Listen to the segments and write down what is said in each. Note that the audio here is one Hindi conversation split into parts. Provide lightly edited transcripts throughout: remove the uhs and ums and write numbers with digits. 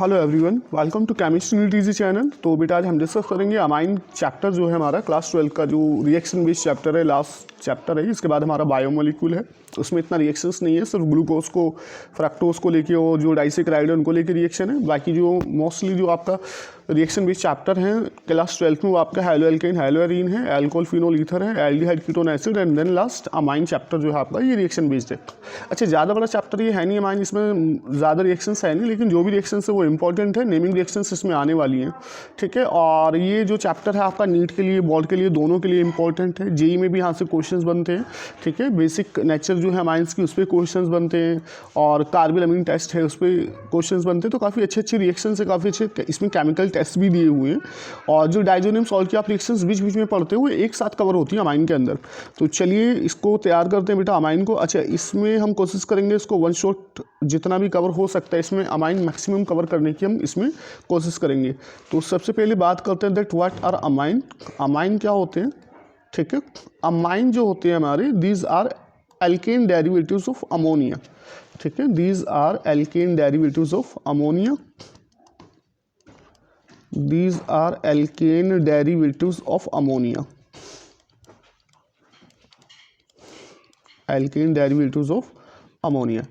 Hello everyone, welcome to chemistry TG channel. तो बेटा आज हम डिस्कस करेंगे अमाइन चैप्टर जो है हमारा क्लास 12 का जो रिएक्शन बेस्ड चैप्टर है, लास्ट चैप्टर है। इसके बाद हमारा बायोमोलिक्यूल है, उसमें इतना रिएक्शंस नहीं है, सिर्फ ग्लूकोज को फ्रक्टोज को लेके और जो डाइसेक्राइड उनको लेके रिएक्शन है। बाकी जो मोस्टली जो आपका रिएक्शन बेस्ड चैप्टर है क्लास 12 में वो आपका हैलो एल्केन हैलो एरीन है, अल्कोहल फिनोल ईथर है, aldehyde ketone acid and then last amine chapter जो है आपका ये रिएक्शन बेस्ड है। अच्छा, ज़्यादा बड़ा चैप्टर ये है नहीं अमाइन, इसमें ज़्यादा रिएक्शंस है नहीं, लेकिन जो भी रिएक्शंस है वो इंपॉर्टेंट है। नेमिंग रिएक्शंस इसमें आने वाली हैं, ठीक है। और ये जो चैप्टर है आपका नीट के लिए, बोर्ड के लिए, दोनों के लिए इंपॉर्टेंट है। जेई में भी यहाँ से क्वेश्चंस बनते हैं, ठीक है। बेसिक नेचर जो है अमाइंस की उस पर क्वेश्चंस बनते हैं और कार्बोलैमिन टेस्ट है उस पर क्वेश्चंस बनते हैं। तो काफ़ी अच्छे अच्छे रिएक्शंस है, काफ़ी अच्छे इसमें केमिकल टेस्ट भी दिए हुए हैं। और जो डाइजोनियम सॉल्ट की आप रिएक्शंस बीच बीच में पढ़ते हो वो एक साथ कवर होती है अमाइन के अंदर। तो चलिए इसको तैयार करते हैं बेटा अमाइन को। अच्छा, इसमें हम कोशिश करेंगे इसको वन शॉट जितना भी कवर हो सकता है इसमें अमाइन मैक्सिमम कवर करने की हम इसमें कोशिश करेंगे। तो सबसे पहले बात करते हैं that what are amine. Amine क्या होते हैं, ठीक है। अमाइन जो होते हैं हमारे, these are alkane derivatives of ammonia, ठीक है। These are alkane derivatives of ammonia, these are alkane derivatives of ammonia, alkane derivatives of ammonia।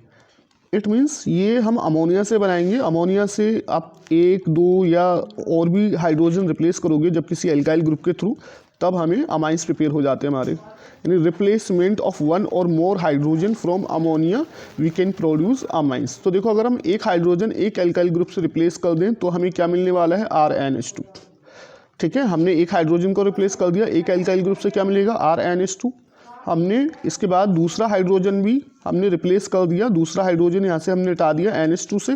It means ये हम अमोनिया से बनाएंगे। अमोनिया से आप एक दो या और भी हाइड्रोजन रिप्लेस करोगे जब किसी एल्काइल ग्रुप के थ्रू, तब हमें अमाइंस प्रिपेयर हो जाते हैं हमारे। यानी रिप्लेसमेंट ऑफ वन और more hydrogen from ammonia we can produce amines. तो देखो, अगर हम एक हाइड्रोजन एक एल्काइल ग्रुप से रिप्लेस कर दें तो हमें क्या मिलने वाला है, RnH2, ठीक है। हमने एक हाइड्रोजन को रिप्लेस कर दिया, एक एल्काइल ग्रुप से क्या मिलेगा, RnH2। हमने इसके बाद दूसरा हाइड्रोजन भी हमने रिप्लेस कर दिया, दूसरा हाइड्रोजन यहाँ से हमने हटा दिया NH2 से,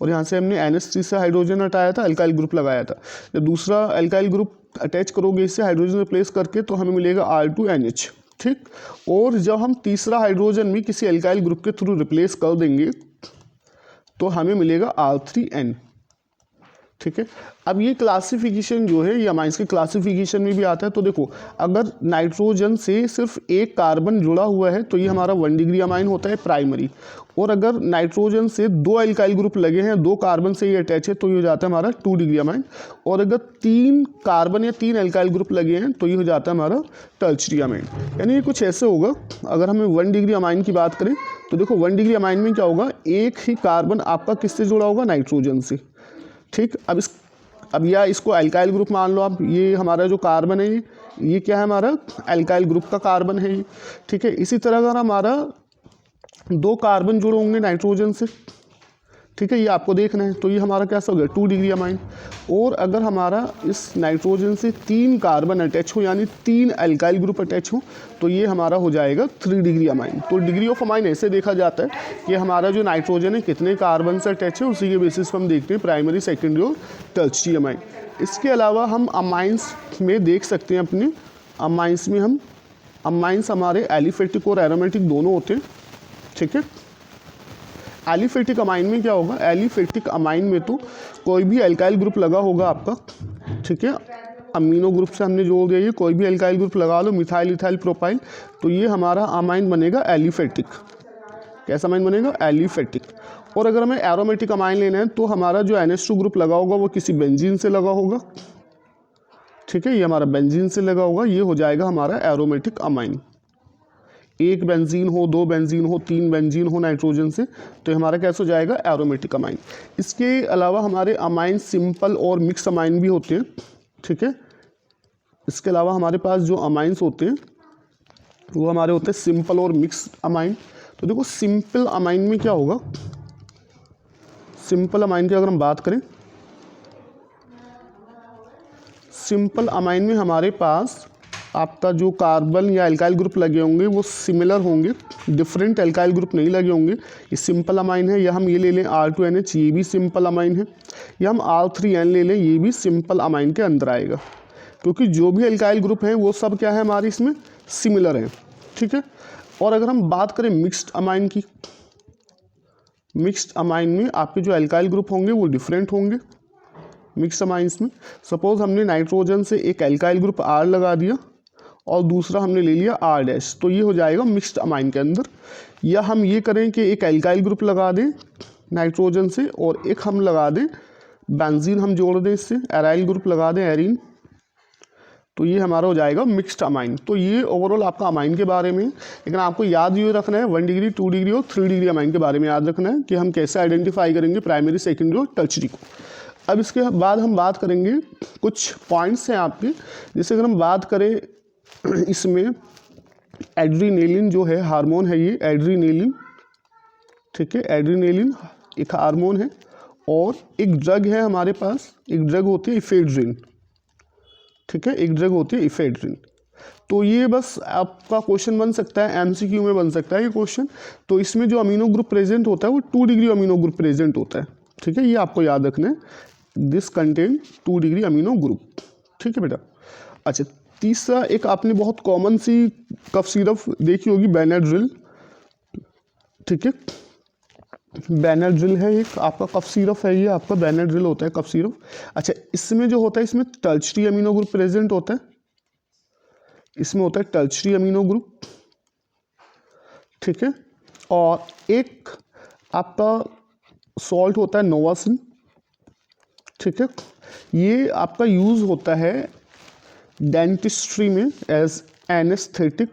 और यहाँ से हमने NH3 से हाइड्रोजन हटाया था, एल्काइल ग्रुप लगाया था। जब दूसरा एल्काइल ग्रुप अटैच करोगे इससे हाइड्रोजन रिप्लेस करके तो हमें मिलेगा R2NH, ठीक। और जब हम तीसरा हाइड्रोजन भी किसी एल्काइल ग्रुप के थ्रू रिप्लेस कर देंगे तो हमें मिलेगा R3N, ठीक है। अब ये क्लासिफिकेशन जो है ये अमाइंस के क्लासिफिकेशन में भी आता है। तो देखो, अगर नाइट्रोजन से सिर्फ एक कार्बन जुड़ा हुआ है तो ये हमारा 1 डिग्री अमाइन होता है, प्राइमरी। और अगर नाइट्रोजन से 2 एल्काइल ग्रुप लगे हैं, 2 कार्बन से ये अटैच है, तो ये हो जाता है हमारा 2 डिग्री अमाइन। और अगर 3 कार्बन या 3 एल्काइल ग्रुप लगे हैं तो ये हो जाता है हमारा टर्शियरी अमाइन। यानी ये कुछ ऐसे होगा, अगर हमें 1 डिग्री अमाइन की बात करें तो देखो 1 डिग्री अमाइन में क्या होगा, एक ही कार्बन आपका किससे जुड़ा होगा, नाइट्रोजन से, ठीक। अब या इसको अल्काइल ग्रुप मान लो आप, ये हमारा जो कार्बन है ये क्या है, हमारा अल्काइल ग्रुप का कार्बन है ये, ठीक है। इसी तरह अगर हमारा 2 कार्बन जुड़े होंगे नाइट्रोजन से, ठीक है, ये आपको देखना है, तो ये हमारा कैसा हो गया, 2 डिग्री अमाइन। और अगर हमारा इस नाइट्रोजन से 3 कार्बन अटैच हो, यानी 3 एल्काइल ग्रुप अटैच हो, तो ये हमारा हो जाएगा 3 डिग्री अमाइन। तो डिग्री ऑफ अमाइन ऐसे देखा जाता है कि हमारा जो नाइट्रोजन है कितने कार्बन से अटैच है, उसी के बेसिस पर हम देखते हैं प्राइमरी, सेकेंडरी और टर्शियरी अमाइन। इसके अलावा हम अमाइंस में देख सकते हैं, अपने अमाइंस में हम अमाइंस हमारे एलिफेटिक और एरोमेटिक दोनों होते हैं, ठीक है। एलिफेटिक अमाइन में क्या होगा, एलिफेटिक अमाइन में तो कोई भी एल्काइल ग्रुप लगा होगा आपका, ठीक है। अमीनो ग्रुप से हमने जोड़ दिया, ये कोई भी एल्काइल ग्रुप लगा लो, मिथाइल, इथाइल, प्रोपाइल, तो ये हमारा अमाइन बनेगा एलिफेटिक। कैसा अमाइन बनेगा, एलिफेटिक। और अगर हमें एरोमेटिक अमाइन लेना है तो हमारा जो NH2 ग्रुप लगा होगा वो किसी बेंजीन से लगा होगा, ठीक है। ये हमारा बेंजीन से लगा होगा, ये हो जाएगा हमारा एरोमेटिक अमाइन। एक बेंजीन हो, 2 बेंजीन हो, 3 बेंजीन हो नाइट्रोजन से, तो हमारा कैसे हो जाएगा, एरोमेटिक अमाइन। इसके अलावा हमारे अमाइन सिंपल और मिक्स अमाइन भी होते हैं, ठीक है। इसके अलावा हमारे पास जो अमाइंस होते हैं वो हमारे होते हैं सिंपल और मिक्स अमाइन। तो देखो, सिंपल अमाइन में क्या होगा, सिंपल अमाइन की अगर हम बात करें, सिंपल अमाइन में हमारे पास आपका जो कार्बन या एल्काइल ग्रुप लगे होंगे वो सिमिलर होंगे, डिफरेंट एल्काइल ग्रुप नहीं लगे होंगे। ये सिंपल अमाइन है। या हम ये ले लें R2NH, ये भी सिंपल अमाइन है। या हम R3N ले लें, ये भी सिंपल अमाइन के अंदर आएगा, क्योंकि जो भी एल्काइल ग्रुप हैं वो सब क्या है, हमारे इसमें सिमिलर हैं, ठीक है। और अगर हम बात करें मिक्स्ड अमाइन की, मिक्स्ड अमाइन में आपके जो एल्काइल ग्रुप होंगे वो डिफरेंट होंगे। मिक्स अमाइंस में सपोज हमने नाइट्रोजन से एक एल्काइल ग्रुप R लगा दिया और दूसरा हमने ले लिया R डैश, तो ये हो जाएगा मिक्स्ड अमाइन के अंदर। या हम ये करें कि एक एल्काइल ग्रुप लगा दें नाइट्रोजन से और एक हम लगा दें बेंजीन हम जोड़ दें, इससे एराइल ग्रुप लगा दें एरीन, तो ये हमारा हो जाएगा मिक्स्ड अमाइन। तो ये ओवरऑल आपका अमाइन के बारे में, लेकिन आपको याद ये रखना है 1 डिग्री 2 डिग्री और 3 डिग्री अमाइन के बारे में याद रखना है कि हम कैसे आइडेंटिफाई करेंगे प्राइमरी सेकेंडरी और टर्शरी को। अब इसके बाद हम बात करेंगे, कुछ पॉइंट्स हैं आपके, जैसे अगर हम बात करें इसमें एड्रीनेलिन जो है हार्मोन है, ये एड्रीनेलिन, ठीक है, एड्रीनेलिन एक हार्मोन है और एक ड्रग है हमारे पास, एक ड्रग होती है इफेड्रिन, ठीक है, एक ड्रग होती है इफेड्रिन। तो ये बस आपका क्वेश्चन बन सकता है, एमसीक्यू में बन सकता है ये क्वेश्चन। तो इसमें जो अमीनो ग्रुप प्रेजेंट होता है वो 2 डिग्री अमीनो ग्रुप प्रेजेंट होता है, ठीक है, ये आपको याद रखना है, this contain 2 degree amino group, ठीक है बेटा। अच्छा, तीसरा एक आपने बहुत कॉमन सी कफ सिरप देखी होगी, बेनाड्रिल, ठीक है, बेनाड्रिल है एक आपका कफ सिरप है, ये आपका बेनाड्रिल होता है कफ सिरप। अच्छा, इसमें जो होता है इसमें टर्शरी अमीनो ग्रुप प्रेजेंट होता है, इसमें होता है टर्शरी अमीनो ग्रुप, ठीक है। और एक आपका सॉल्ट होता है नोवासिन, ठीक है, ये आपका यूज होता है डेंटिस्ट्री में एज एनेस्थेटिक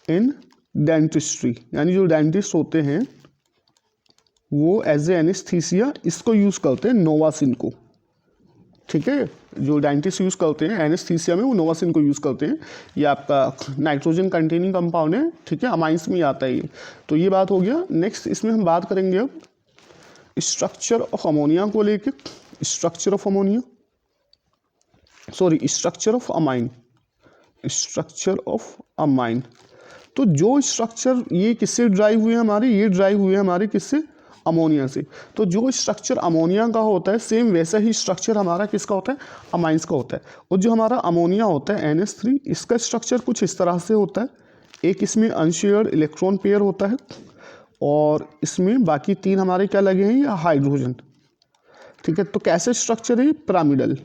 इन डेंटिस्ट्री, यानी जो डेंटिस्ट होते हैं वो एज ए एनेस्थीसिया इसको यूज़ करते हैं नोवासिन को, ठीक है, जो डेंटिस्ट यूज़ करते हैं एनेस्थीसिया में वो नोवासिन को यूज़ करते हैं। ये आपका नाइट्रोजन कंटेनिंग कंपाउंड है, ठीक है, अमाइंस में आता है ये। तो ये बात हो गया। नेक्स्ट इसमें हम बात करेंगे अब स्ट्रक्चर ऑफ अमोनिया को लेके, structure of ammonia, sorry structure of amine, structure of amine. तो जो स्ट्रक्चर ये किससे ड्राइव हुए हमारे, ये ड्राइव हुए हमारे किससे, अमोनिया से। तो जो स्ट्रक्चर अमोनिया का होता है सेम वैसा ही स्ट्रक्चर हमारा किसका होता है, अमाइंस का होता है। और जो हमारा अमोनिया होता है NH3, इसका स्ट्रक्चर कुछ इस तरह से होता है, एक इसमें अनशेयर्ड इलेक्ट्रॉन पेयर होता है और इसमें बाकी 3 हमारे क्या लगे हैं, या हाइड्रोजन, ठीक है। तो कैसे स्ट्रक्चर है, पिरामिडल,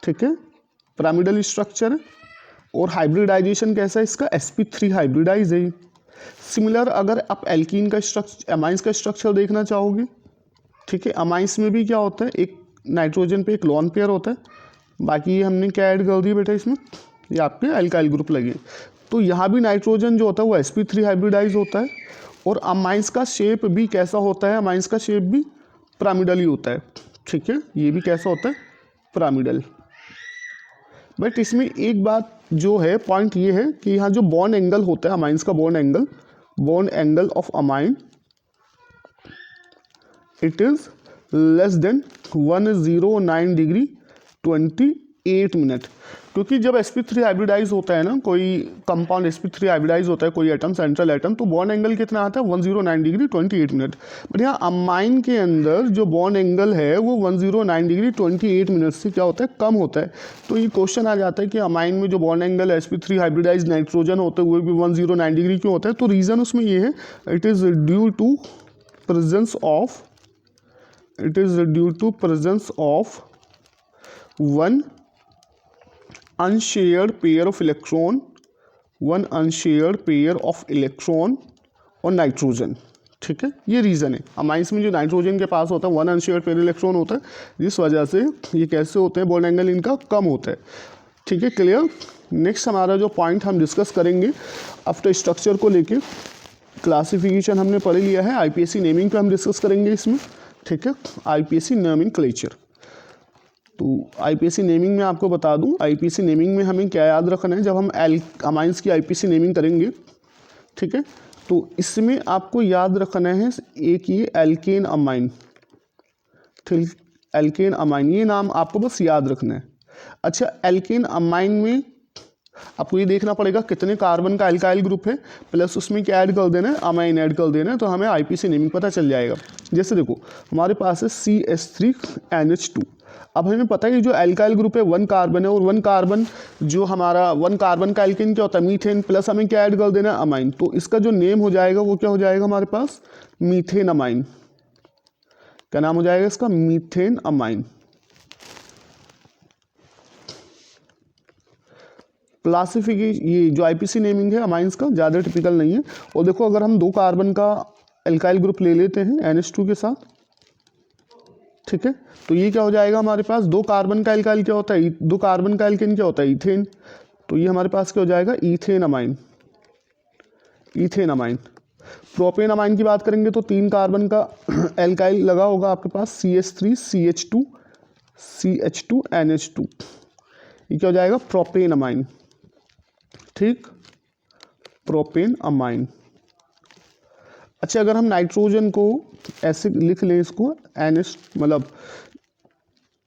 ठीक है, पिरामिडल स्ट्रक्चर है। और हाइब्रिडाइजेशन कैसा है इसका, sp3 हाइब्रिडाइज है। सिमिलर अगर आप एल्कीन का स्ट्रक्चर, अमाइंस का स्ट्रक्चर देखना चाहोगे, ठीक है, अमाइंस में भी क्या होता है, एक नाइट्रोजन पे एक लॉन पेयर होता है, बाकी ये हमने क्या ऐड कर दिया बेटा इसमें, ये आपके अल्काइल ग्रुप लगे। तो यहाँ भी नाइट्रोजन जो होता है वो sp3 हाइब्रिडाइज होता है। और अमाइंस का शेप भी कैसा होता है, अमाइंस का शेप भी पिरामिडल ही होता है, ठीक है, ये भी कैसा होता है, पिरामिडल। बट इसमें एक बात जो है, पॉइंट ये है कि यहाँ जो बॉन्ड एंगल होता है अमाइंस का, bond angle of amine, it is less than 109 degree 28 minute. क्योंकि जब sp3 हाइब्रिडाइज होता है ना, कोई कंपाउंड sp3 हाइब्रिडाइज होता है, कोई एटम, सेंट्रल एटम, तो बॉन्ड एंगल कितना आता है, 109 डिग्री 28 मिनट। बट यहाँ अमाइन के अंदर जो बॉन्ड एंगल है वो 109 डिग्री 28 मिनट से क्या होता है, कम होता है। तो ये क्वेश्चन आ जाता है कि अमाइन में जो bond angle sp3 hybridise nitrogen होते हुए भी 109 डिग्री क्यों होता है। तो रीज़न उसमें ये है, it is due to presence of one unshared pair of electron और नाइट्रोजन, ठीक है, ये रीज़न है। अमाइंस में जो नाइट्रोजन के पास होता है 1 अनशेयर्ड पेयर इलेक्ट्रॉन होता है, जिस वजह से ये कैसे होते हैं, बॉन्ड एंगल इनका कम होता है, ठीक है, क्लियर। नेक्स्ट हमारा जो पॉइंट हम डिस्कस करेंगे आफ्टर स्ट्रक्चर को लेके, क्लासिफिकेशन हमने पढ़ लिया है, IPSC नेमिंग पे हम डिस्कस करेंगे इसमें, ठीक है, IPSC नोमेनक्लेचर। तो IPSC नेमिंग में आपको बता दूं, IPSC नेमिंग में हमें क्या याद रखना है, जब हम अमाइंस की IPSC नेमिंग करेंगे, ठीक है, तो इसमें आपको याद रखना है एक ये एल्केन अमाइन, ठीक, एल्केन अमाइन, ये नाम आपको बस याद रखना है। अच्छा, एल्केन अमाइन में आपको ये देखना पड़ेगा कितने कार्बन का अल्काइल ग्रुप है, प्लस उसमें क्या ऐड कर देना है, अमाइन ऐड कर देना है, तो हमें IPSC नेमिंग पता चल जाएगा। जैसे देखो हमारे पास है CH3NH2। अब हमें पता है कि जो अल्काइल ग्रुप है 1 कार्बन है, और 1 कार्बन जो हमारा 1 कार्बन का एल्केन क्या होता है, मीथेन, प्लस हमें क्या ऐड कर देना है, अमाइन। तो इसका जो नेम हो जाएगा वो क्या हो जाएगा हमारे पास, मीथेन अमाइन। क्या नाम हो जाएगा इसका, मीथेन अमाइन। क्लासिफिकेशन, ये जो IPSC नेमिंग है अमाइंस का ज़्यादा टिपिकल नहीं है। और देखो अगर हम 2 कार्बन का एल्काइल ग्रुप ले लेते हैं NH2 के साथ, ठीक है। तो ये क्या हो जाएगा हमारे पास, 2 कार्बन का एल्काइल क्या होता है, 2 कार्बन का एल्केन क्या होता है, इथेन। तो ये हमारे पास क्या हो जाएगा, ethane amine, ethane amine. Propane amine की बात करेंगे तो 3 कार्बन का एल्काइल लगा होगा आपके पास, CH3 CH2 CH2 NH2, ये क्या हो जाएगा, प्रोपेन अमाइन, ठीक, प्रोपेन अमाइन। अच्छा, अगर हम नाइट्रोजन को ऐसे लिख लें, इसको NH मतलब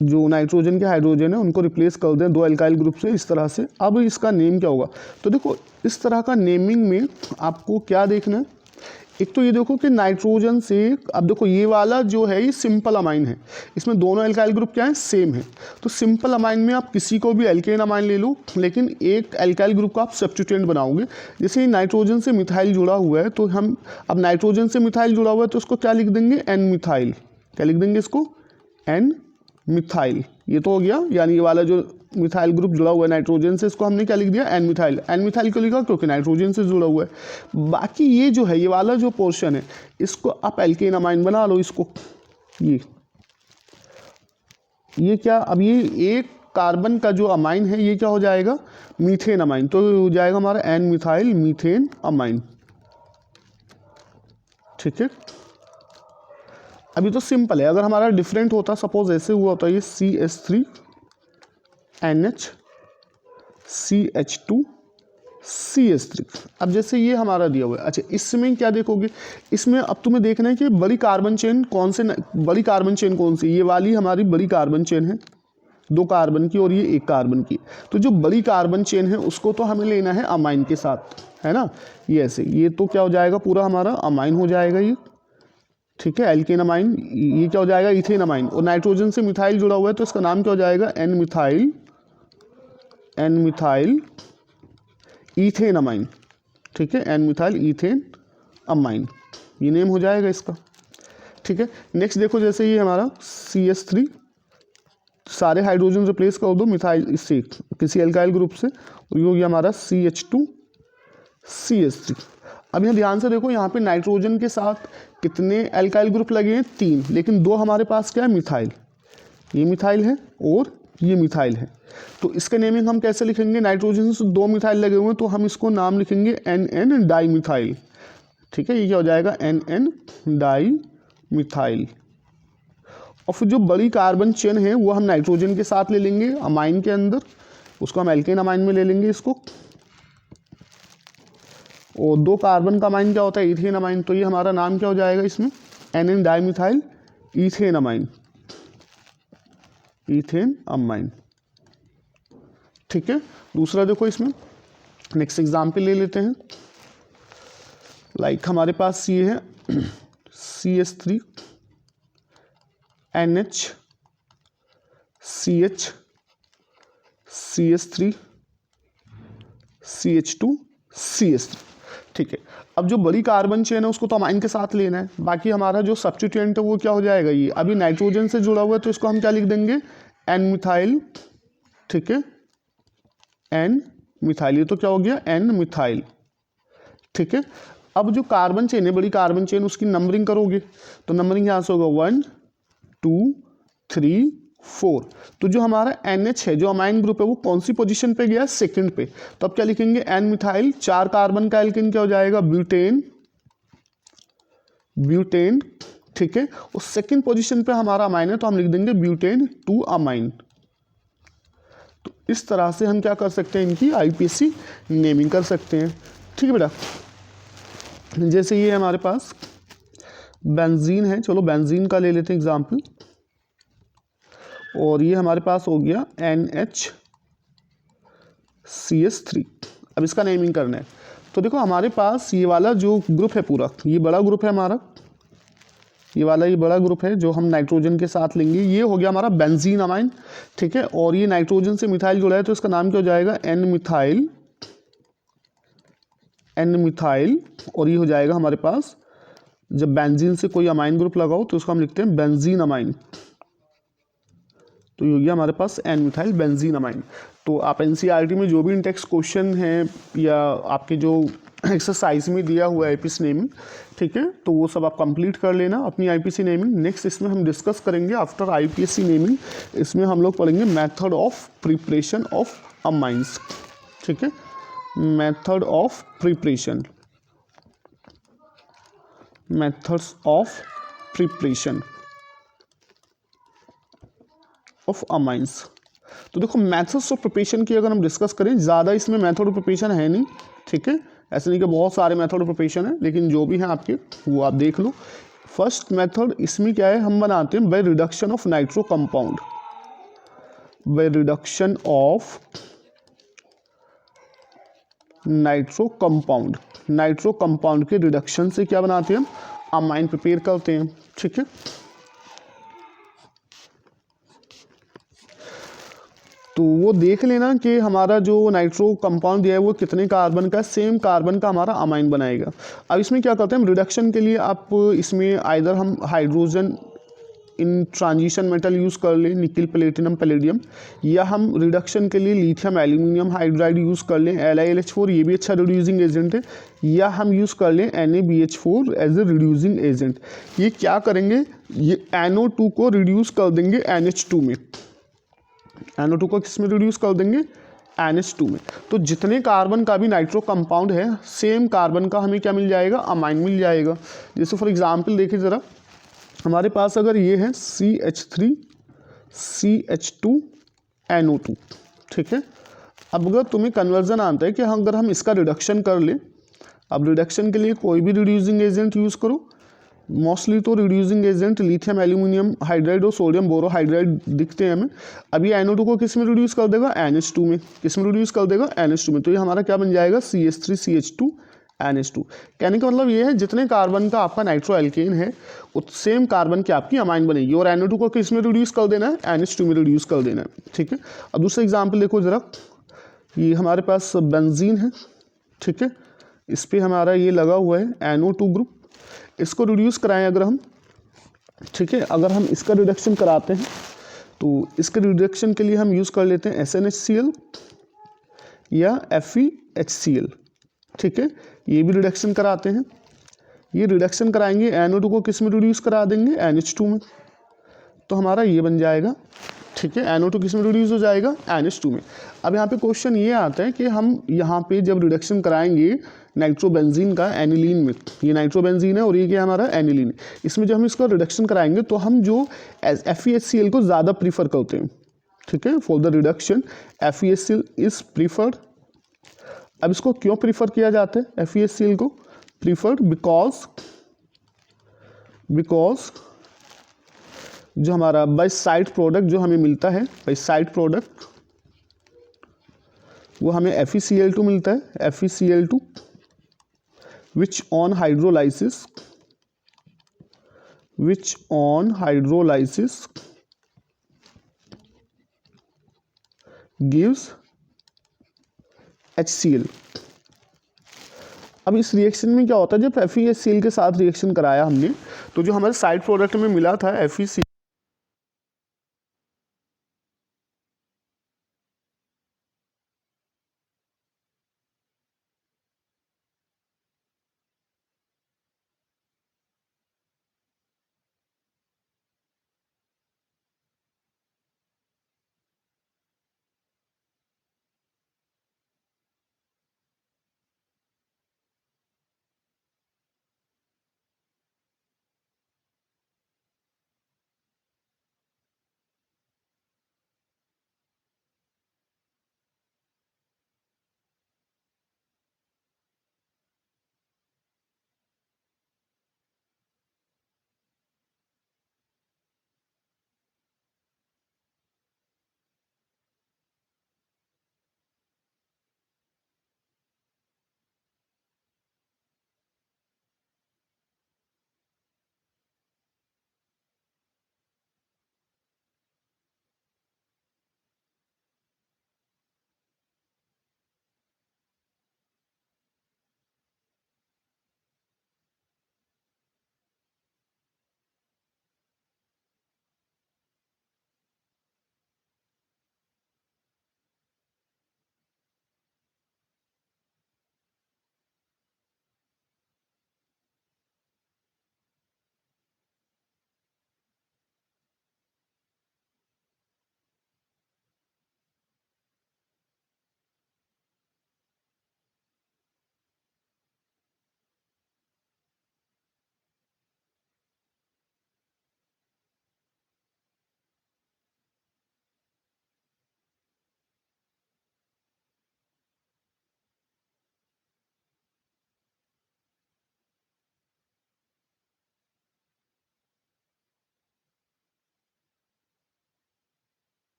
जो नाइट्रोजन के हाइड्रोजन है उनको रिप्लेस कर दें 2 एल्काइल ग्रुप से इस तरह से, अब इसका नेम क्या होगा। तो देखो इस तरह का नेमिंग में आपको क्या देखना है, एक तो ये देखो कि नाइट्रोजन से, अब देखो ये वाला जो है ये सिंपल अमाइन है, इसमें दोनों एल्काइल ग्रुप क्या है, सेम है। तो सिंपल अमाइन में आप किसी को भी एल्केन अमाइन ले लो, लेकिन एक एल्काइल ग्रुप का आप सब्स्टिट्यूएंट बनाओगे। जैसे नाइट्रोजन से मिथाइल जुड़ा हुआ है, तो हम अब नाइट्रोजन से मिथाइल जुड़ा हुआ है तो उसको क्या लिख देंगे, एन मिथाइल। क्या लिख देंगे इसको, एन मिथाइल। ये तो हो गया, यानी ये वाला जो मिथाइल ग्रुप जुड़ा हुआ है नाइट्रोजन से, इसको हमने क्या लिख दिया, एन मिथाइल। एन मिथाइल क्यों लिखा, क्योंकि नाइट्रोजन से जुड़ा हुआ है। बाकी ये जो है, ये वाला जो पोर्शन है, इसको आप एल्केन अमाइन बना लो इसको। ये क्या, अब ये एक कार्बन का जो अमाइन है ये क्या हो जाएगा, मीथेन अमाइन। तो हो जाएगा हमारा एन मिथाइल मीथेन अमाइन, ठीक है। अभी तो सिंपल है, अगर हमारा डिफरेंट होता, सपोज ऐसे हुआ होता, ये CH3 NH CH2 CH3। अब जैसे ये हमारा दिया हुआ है, अच्छा इसमें क्या देखोगे, इसमें अब तुम्हें देखना है कि बड़ी कार्बन चेन कौन से, बड़ी कार्बन चेन कौन सी, ये वाली हमारी बड़ी कार्बन चेन है 2 कार्बन की, और ये 1 कार्बन की। तो जो बड़ी कार्बन चेन है उसको तो हमें लेना है अमाइन के साथ, है ना। ये ऐसे, ये तो क्या हो जाएगा, पूरा हमारा अमाइन हो जाएगा ये, ठीक है, एल्केन अमाइन। ये क्या हो जाएगा, इथेन अमाइन। और नाइट्रोजन से मिथाइल जुड़ा हुआ है तो इसका नाम क्या हो जाएगा, N methyl, N methyl ethane amine, ठीक है, एन मिथाइल इथेन अमाइन, ये नेम हो जाएगा इसका, ठीक है। नेक्स्ट देखो, जैसे ये हमारा CH3, सारे हाइड्रोजन रिप्लेस कर दो मिथाइल इससे किसी एल्काइल ग्रुप से, और ये हो गया हमारा CH2 CH3। अब यहाँ ध्यान से देखो, यहाँ पे नाइट्रोजन के साथ कितने एल्काइल ग्रुप लगे हैं, 3, लेकिन 2 हमारे पास क्या है, मिथाइल। ये मिथाइल है और ये मिथाइल है। तो इसका नेमिंग हम कैसे लिखेंगे, नाइट्रोजन से 2 मिथाइल लगे हुए हैं तो हम इसको नाम लिखेंगे NN डाई मिथाइल, ठीक है। ये क्या हो जाएगा, NN डाई मिथाइल। और फिर जो बड़ी कार्बन चेन है वो हम नाइट्रोजन के साथ ले लेंगे अमाइन के अंदर, उसको हम एल्केन अमाइन में ले लेंगे इसको। और 2 कार्बन का अमाइन क्या होता है, इथेन अमाइन। तो ये हमारा नाम क्या हो जाएगा इसमें, NN di methyl ethane amine, ethane amine, ठीक है। दूसरा देखो, इसमें नेक्स्ट एग्जाम्पल ले लेते हैं। लाइक हमारे पास ये है CH3 NH CH CH3 CH2 CH3, ठीक है। अब जो बड़ी कार्बन चेन है उसको तो अमाइन के साथ लेना है, बाकी हमारा जो सब्स्टिट्यूएंट है वो क्या हो जाएगा, ये अभी नाइट्रोजन से जुड़ा हुआ है तो इसको हम क्या लिख देंगे, एन मिथाइल, ठीक है, एन मिथाइल। ये तो क्या हो गया, एन मिथाइल, ठीक है। अब जो कार्बन चेन है, बड़ी कार्बन चेन, उसकी नंबरिंग करोगे तो नंबरिंग यहाँ से होगा 1 2 3 4। तो जो हमारा NH है, जो अमाइन ग्रुप है, वो कौन सी पोजीशन पे गया है, सेकंड पे। तो अब क्या लिखेंगे, एन मिथाइल, 4 कार्बन का एल्केन क्या हो जाएगा, ब्यूटेन, ब्यूटेन, ठीक है। और सेकंड पोजीशन पे हमारा अमाइन है तो हम लिख देंगे ब्यूटेन 2 अमाइन। तो इस तरह से हम क्या कर सकते हैं, इनकी IPC नेमिंग कर सकते हैं, ठीक है बेटा। जैसे ये हमारे पास बेंजीन है, चलो बेंजीन का ले लेते हैं एग्जाम्पल। और ये हमारे पास हो गया NHCS3। अब इसका नेमिंग करना है तो देखो हमारे पास ये वाला जो ग्रुप है पूरा, ये बड़ा ग्रुप है हमारा, ये बड़ा ग्रुप है जो हम नाइट्रोजन के साथ लेंगे, ये हो गया हमारा बेंजीन अमाइन, ठीक है। और ये नाइट्रोजन से मिथाइल जुड़ा है तो इसका नाम क्या हो जाएगा, एन मिथाइल, एन मिथाइल। और ये हो जाएगा हमारे पास, जब बेंजीन से कोई अमाइन ग्रुप लगाओ तो उसको हम लिखते हैं बेंजीन अमाइन। तो ये हो गया हमारे पास एन मिथाइल बेंजीन अमाइन। तो आप NCERT में जो भी इंटेक्स क्वेश्चन हैं या आपके जो एक्सरसाइज में दिया हुआ है आईपीसी नेमिंग, ठीक है। तो वो सब आप कंप्लीट कर लेना अपनी आईपीसी नेमिंग। नेक्स्ट इसमें हम डिस्कस करेंगे आफ्टर आईपीसी नेमिंग, इसमें हम लोग पढ़ेंगे method of preparation of amines, ठीक है। Method of preparation, methods of preparation of amines. तो देखो मेथड्स ऑफ प्रिपरेशन की अगर हम डिस्कस करें, ज़्यादा इसमें मेथड ऑफ प्रिपरेशन है नहीं, ठीक है। ऐसे नहीं कि बहुत सारे मेथड ऑफ प्रिपरेशन है, लेकिन जो भी हैं आपके वो आप देख लो। फर्स्ट मेथड इसमें क्या है, हम बनाते हैं by reduction of nitro compound, by reduction of nitro compound. Nitro compound के रिडक्शन से क्या बनाते हैं हम, अमाइन प्रिपेयर करते हैं, ठीक है। तो वो देख लेना कि हमारा जो नाइट्रो कंपाउंड दिया है वो कितने कार्बन का, सेम कार्बन का हमारा अमाइन बनाएगा। अब इसमें क्या करते हैं हम, रिडक्शन के लिए आप इसमें आइदर हम hydrogen in transition metal use कर लें, निकिल प्लेटिनम पैलेडियम, या हम रिडक्शन के लिए लिथियम एल्यूमिनियम हाइड्राइड यूज़ कर लें, LiLH4, ये भी अच्छा रिड्यूसिंग एजेंट है, या हम यूज़ कर लें NaBH4 as a reducing agent. ये क्या करेंगे, ये NO2 को रिड्यूस कर देंगे NH2 में, NO2 को किस में रिड्यूस कर देंगे, NH2 में। तो जितने कार्बन का भी नाइट्रो कंपाउंड है, सेम कार्बन का हमें क्या मिल जाएगा, अमाइन मिल जाएगा। जैसे फॉर एग्जांपल देखिए ज़रा, हमारे पास अगर ये है CH3 CH2 NO2, ठीक है। अब अगर तुम्हें कन्वर्जन आता है कि अगर हम इसका रिडक्शन कर लें, अब रिडक्शन के लिए कोई भी रिड्यूसिंग एजेंट यूज़ करो, मोस्टली तो reducing agent lithium aluminium hydride और सोडियम बोरोहाइड्राइड दिखते हैं हमें। अभी NO2 को किस में रिड्यूस कर देगा, NH2 में। किस में रिड्यूस कर देगा, NH2 में। तो ये हमारा क्या बन जाएगा, CH3 CH2 NH2। कहने का मतलब ये है जितने कार्बन का आपका नाइट्रो एल्केन है उस सेम कार्बन की आपकी अमाइन बनेगी, और NO2 को किस में रिड्यूस कर देना है, NH2 में रिड्यूस कर देना है, ठीक है। अब दूसरा एग्जाम्पल देखो ज़रा, ये हमारे पास बेंजीन है, ठीक है। इस पर हमारा ये लगा हुआ है NO2 ग्रुप, इसको रिड्यूस कराएं अगर हम, ठीक है। अगर हम इसका रिडक्शन कराते हैं तो इसके रिडक्शन के लिए हम यूज़ कर लेते हैं SnHCl या FeHCl, ठीक है। ये भी रिडक्शन कराते हैं। ये रिडक्शन कराएंगे, NO2 को किस में रिड्यूस करा देंगे, NH2 में। तो हमारा ये बन जाएगा, ठीक है। NO2 किस में रिड्यूस हो जाएगा, NH2 में। अब यहाँ पे क्वेश्चन ये आता है कि हम यहाँ पे जब रिडक्शन कराएंगे नाइट्रोबेंजीन का एनिलीन में, ये नाइट्रोबेंजीन है और ये क्या हमारा एनिलीन है, इसमें जब हम इसका रिडक्शन कराएंगे तो हम जो FeHCl को ज़्यादा प्रीफर करते हैं, ठीक है। For the reduction FeHCl is preferred. अब इसको क्यों प्रीफर किया जाता है FeHCl को, प्रीफर्ड बिकॉज जो हमारा बाय साइड प्रोडक्ट जो हमें मिलता है, बाय साइड प्रोडक्ट वो हमें FeCl2 मिलता है, FeCl2 which on hydrolysis gives HCl। अब इस रिएक्शन में क्या होता है, जब FeHCl के साथ रिएक्शन कराया हमने तो जो हमारे साइड प्रोडक्ट में मिला था FeCl,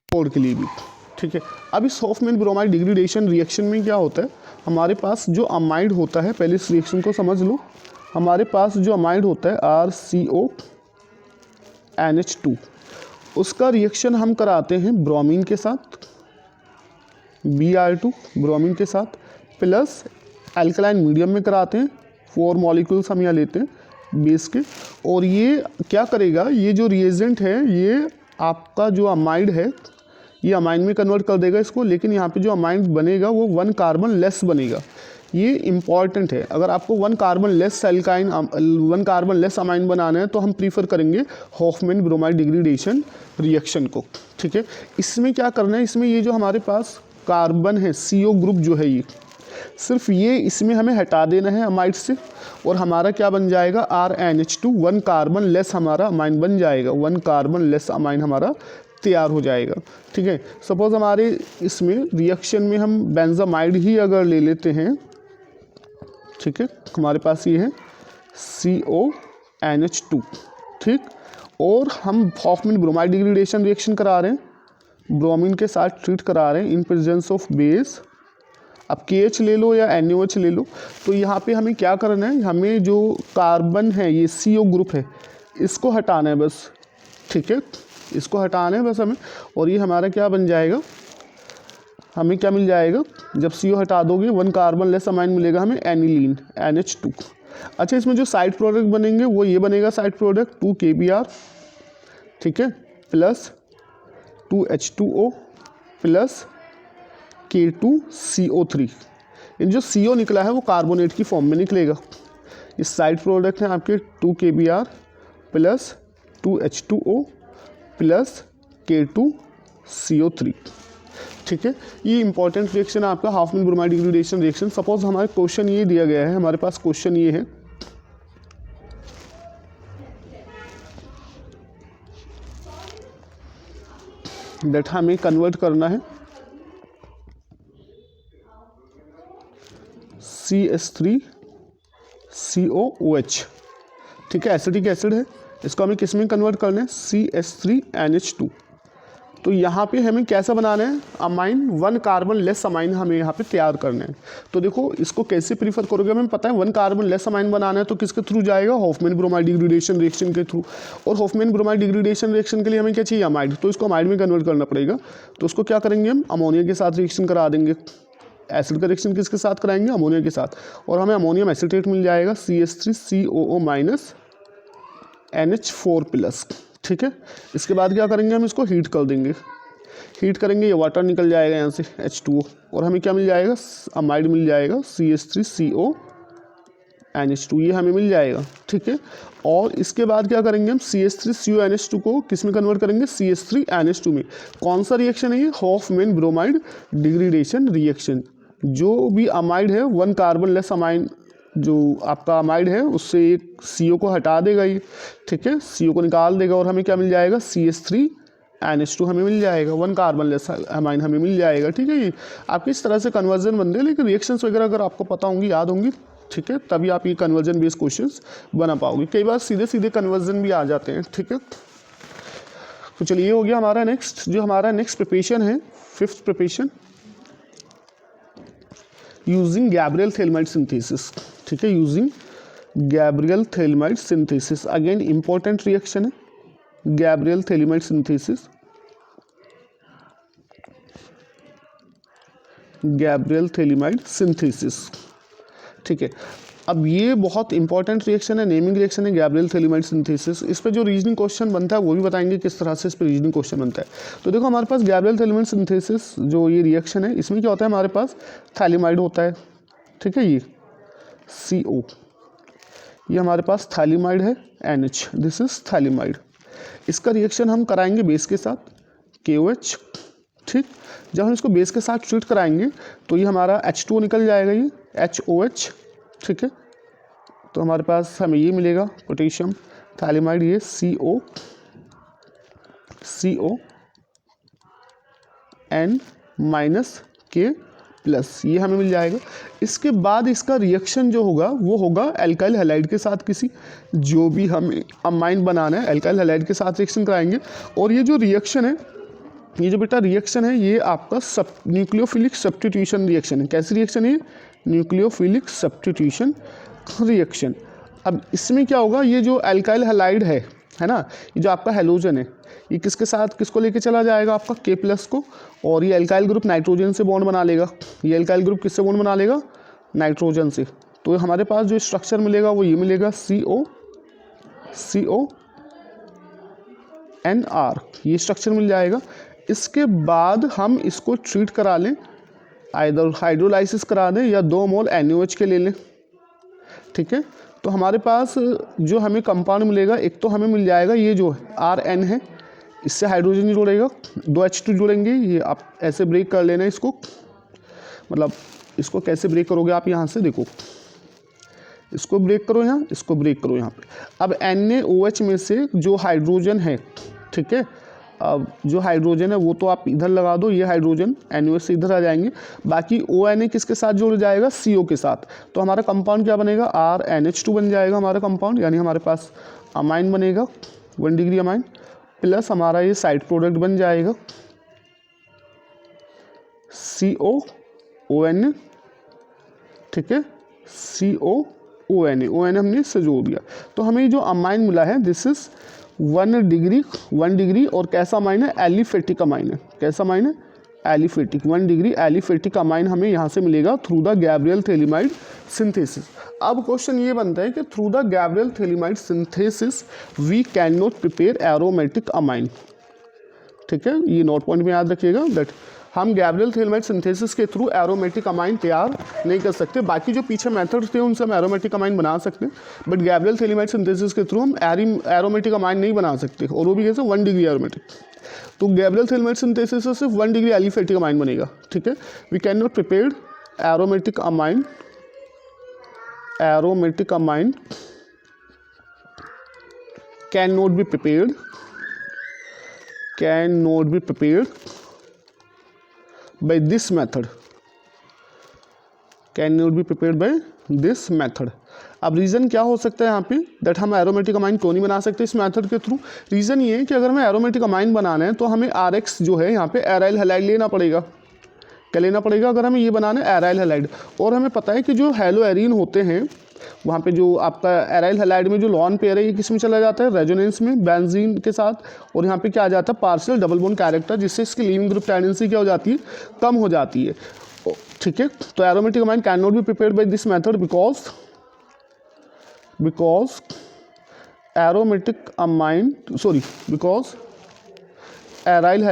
कोड के लिए भी, ठीक है। अब इस हॉफमैन ब्रोमाइड डिग्रेडेशन रिएक्शन में क्या होता है, हमारे पास जो अमाइड होता है, पहले इस रिएक्शन को समझ लो। हमारे पास जो अमाइड होता है RCONH2, उसका रिएक्शन हम कराते हैं ब्रोमीन के साथ, Br2 ब्रोमीन के साथ, प्लस अल्कलाइन मीडियम में कराते हैं। 4 मॉलिक्यूल्स हम यहाँ लेते हैं बेस के, और ये क्या करेगा, ये जो रिएजेंट है ये आपका जो अमाइड है ये अमाइन में कन्वर्ट कर देगा इसको, लेकिन यहाँ पे जो अमाइन बनेगा वो 1 कार्बन लेस बनेगा। ये इम्पॉर्टेंट है। अगर आपको 1 carbon less alkyne 1 carbon less amine बनाना है तो हम प्रीफर करेंगे हॉफमैन ब्रोमाइड डिग्रेडेशन रिएक्शन को, ठीक है। इसमें क्या करना है, इसमें ये जो हमारे पास कार्बन है CO ग्रुप जो है ये सिर्फ ये इसमें हमें हटा देना है अमाइड से, और हमारा क्या बन जाएगा RNH2 1 कार्बन लेस हमारा अमाइन बन जाएगा, 1 कार्बन लेस अमाइन हमारा तैयार हो जाएगा, ठीक है। सपोज हमारे इसमें रिएक्शन में हम बेंजामाइड ही अगर ले लेते हैं, ठीक है, हमारे पास ये है CONH2, ठीक, और हम हॉफमैन ब्रोमाइड डिग्रेडेशन रिएक्शन करा रहे हैं, ब्रोमीन के साथ ट्रीट करा रहे हैं इन प्रेजेंस ऑफ बेस। अब KH ले लो या NaOH ले लो, तो यहाँ पे हमें क्या करना है, हमें जो कार्बन है ये CO ग्रुप है इसको हटाना है बस, ठीक है, इसको हटाना है बस हमें, और ये हमारा क्या बन जाएगा, हमें क्या मिल जाएगा, जब CO हटा दोगे 1 कार्बन लेस अमाइन मिलेगा हमें एनिलीन NH2। अच्छा, इसमें जो साइड प्रोडक्ट बनेंगे वो ये बनेगा साइड प्रोडक्ट 2 KBr, ठीक है, प्लस 2H2O प्लस K2CO3। इन जो CO निकला है वो कार्बोनेट की फॉर्म में निकलेगा। इस साइड प्रोडक्ट हैं आपके 2 KBr plus 2H2O plus K2CO3, ठीक है। ये इंपॉर्टेंट रिएक्शन है आपका Hoffmann bromide degradation reaction. Suppose हमारे क्वेश्चन ये दिया गया है, हमारे पास क्वेश्चन ये है दैट हमें कन्वर्ट करना है CH3COOH, ठीक है, एसिटिक एसिड है, इसको हमें किस में कन्वर्ट करना है CH3NH2। तो यहाँ पे हमें कैसा बनाना है, अमाइन 1 कार्बन लेस अमाइन हमें यहाँ पे तैयार करना है। तो देखो इसको कैसे प्रीफर करोगे, हमें पता है 1 कार्बन लेस अमाइन बनाना है तो किसके थ्रू जाएगा, हॉफमैन ब्रोमाइड डिग्रेडेशन रिएक्शन के थ्रू। और हॉफमैन ब्रोमाइड डिग्रेडेशन रिएक्शन के लिए हमें क्या चाहिए, अमाइड, तो इसको अमाइड में कन्वर्ट करना पड़ेगा। तो उसको क्या करेंगे, हम अमोनिया के साथ रिएक्शन करा देंगे। एसिड का रिएक्शन किसके साथ कराएंगे, अमोनिया के साथ, और हमें अमोनियम एसीटेट मिल जाएगा CH3COO माइनस NH4 प्लस, ठीक है। इसके बाद क्या करेंगे, हम इसको हीट कर देंगे, हीट करेंगे ये वाटर निकल जाएगा यहाँ से H2O, और हमें क्या मिल जाएगा, अमाइड मिल जाएगा CH3CONH2, ये हमें मिल जाएगा, ठीक है। और इसके बाद क्या करेंगे, हम CH3CONH2 को किस में कन्वर्ट करेंगे, CH3NH2 में। कौन सा रिएक्शन है ये, हॉफमैन ब्रोमाइड डिग्रेडेशन रिएक्शन। जो भी अमाइड है 1 कार्बन लेस अमाइन जो आपका अमाइड है उससे एक CO को हटा देगा ये, ठीक है, CO को निकाल देगा, और हमें क्या मिल जाएगा CH3NH2 हमें मिल जाएगा, 1 कार्बन लेस अमाइन हमें मिल जाएगा, ठीक है। ये आपकी इस तरह से कन्वर्जन बनते हैं, लेकिन रिएक्शंस वगैरह अगर आपको पता होंगी, याद होंगी, ठीक है, तभी आप ये कन्वर्जन बेस्ड क्वेश्चंस बना पाओगे। कई बार सीधे सीधे कन्वर्जन भी आ जाते हैं, ठीक है। तो चलिए ये हो गया हमारा नेक्स्ट, जो हमारा नेक्स्ट प्रिपरेशन है 5th preparation using Gabriel phthalimide synthesis, ठीक है, using Gabriel phthalimide synthesis. Again important reaction है Gabriel phthalimide synthesis, Gabriel phthalimide synthesis, ठीक है। अब ये बहुत इंपॉर्टेंट रिएक्शन है, नेमिंग रिएक्शन है गैब्रियल थेल्माइड सिंथेसिस। इस पर जो रीजनिंग क्वेश्चन बनता है वो भी बताएंगे किस तरह से इस पर रीजनिंग क्वेश्चन बनता है। तो देखो हमारे पास गैब्रियल थेल्माइड सिंथेसिस जो ये रिएक्शन है, इसमें क्या होता है, हमारे पास थैलिमाइड होता है, ठीक है, ये CO, ये हमारे पास थैलिमाइड है NH, दिस इज थैलिमाइड। इसका रिएक्शन हम कराएंगे बेस के साथ KOH, ठीक। जब हम इसको बेस के साथ ट्रीट कराएंगे तो ये हमारा H2O निकल जाएगा, ये HOH, ठीक है। तो हमारे पास हमें ये मिलेगा पोटेशियम थैलिमाइड, ये CO N minus K plus, ये हमें मिल जाएगा। इसके बाद इसका रिएक्शन जो होगा वो होगा एल्काइल हैलाइड के साथ, किसी जो भी हमें अमाइन बनाना है एल्काइल हैलाइड के साथ रिएक्शन कराएंगे। और ये जो रिएक्शन है ये जो बेटा रिएक्शन है ये आपका न्यूक्लियोफिलिक सब्स्टिट्यूशन रिएक्शन है। कैसी रिएक्शन है? Nucleophilic substitution reaction. अब इसमें क्या होगा, ये जो अल्काइल हैलाइड है ना, ये जो आपका हेलोजन है ये किसके साथ किसको लेके चला जाएगा? आपका K+ को, और ये अल्काइल ग्रुप नाइट्रोजन से बॉन्ड बना लेगा। ये अल्काइल ग्रुप किससे बॉन्ड बना लेगा? नाइट्रोजन से। तो हमारे पास जो स्ट्रक्चर मिलेगा वो ये मिलेगा CONR, ये स्ट्रक्चर मिल जाएगा। इसके बाद हम इसको ट्रीट करा लें, आइदर हाइड्रोलाइसिस करा दें या 2 मोल NaOH के ले लें। ठीक है, तो हमारे पास जो हमें कंपाउंड मिलेगा, एक तो हमें मिल जाएगा ये जो Rn है, इससे हाइड्रोजन जुड़ेगा, 2 H2 जुड़ेंगे। ये आप ऐसे ब्रेक कर लेना इसको, मतलब इसको कैसे ब्रेक करोगे आप, यहाँ से देखो, इसको ब्रेक करो यहाँ, इसको ब्रेक करो यहाँ पे। अब NaOH में से जो हाइड्रोजन है, ठीक है, अब जो हाइड्रोजन है वो तो आप इधर लगा दो, ये हाइड्रोजन NaOH से इधर आ जाएंगे। बाकी ONA किसके साथ जुड़ जाएगा? CO के साथ। तो हमारा कंपाउंड क्या बनेगा? RNH2 बन जाएगा हमारा कंपाउंड, यानी हमारे पास अमाइन बनेगा 1 डिग्री अमाइन, प्लस हमारा ये साइड प्रोडक्ट बन जाएगा COONA। ठीक है, COONA, ONA हमने इससे जोड़ दिया। तो हमें जो अमाइन मिला है दिस इज 1 डिग्री, और कैसा अमाइन है? एलिफेटिक अमाइन है। कैसा अमाइन है? एलिफेटिक, 1 डिग्री एलिफेटिक अमाइन हमें यहाँ से मिलेगा through the Gabriel phthalimide synthesis. अब क्वेश्चन ये बनता है कि through the Gabriel phthalimide synthesis we can not prepare aromatic amine. ठीक है, ये नोट पॉइंट में याद रखिएगा दैट हम गैब्रियल थैलिमाइड सिंथेसिस के थ्रू एरोमेटिक अमाइन तैयार नहीं कर सकते। बाकी जो पीछे मेथड थे उनसे हम एरोमेटिक अमाइन बना सकते हैं, बट गैब्रियल थैलिमाइड सिंथेसिस के थ्रू हम एरोमेटिक अमाइन नहीं बना सकते, और वो भी कैसे? 1 डिग्री एरोमेटिक। तो गैब्रियल थैलिमाइड सिंथेसिस से सिर्फ 1 डिग्री एलिफेटिक अमाइन बनेगा। ठीक है, we can not prepare aromatic amine can not be prepared by this method, cannot be prepared by this method। अब रीज़न क्या हो सकता है यहाँ पे दैट हम एरोमेटिक अमाइन क्यों नहीं बना सकते इस मेथड के थ्रू? रीज़न ये है कि अगर हमें एरोमेटिक अमाइन बनाना है तो हमें RX जो है यहाँ पे एराइल हैलाइड लेना पड़ेगा। क्या लेना पड़ेगा? अगर हमें ये बनाना है एराइल हैलाइड, और हमें पता है कि जो हैलो एरीन होते हैं वहाँ पे जो आपका एराइल हैलाइड में जो लॉन पेयर है ये किस में चला जाता है? रेजोनेंस में बेंजीन के साथ, और यहाँ पे क्या आ जाता है? पार्शियल डबल बॉन्ड कैरेक्टर, जिससे इसकी लीविंग ग्रुप टेंडेंसी क्या हो जाती है? कम हो जाती है। ठीक है, तो aromatic amine can not be prepared by this method because aryl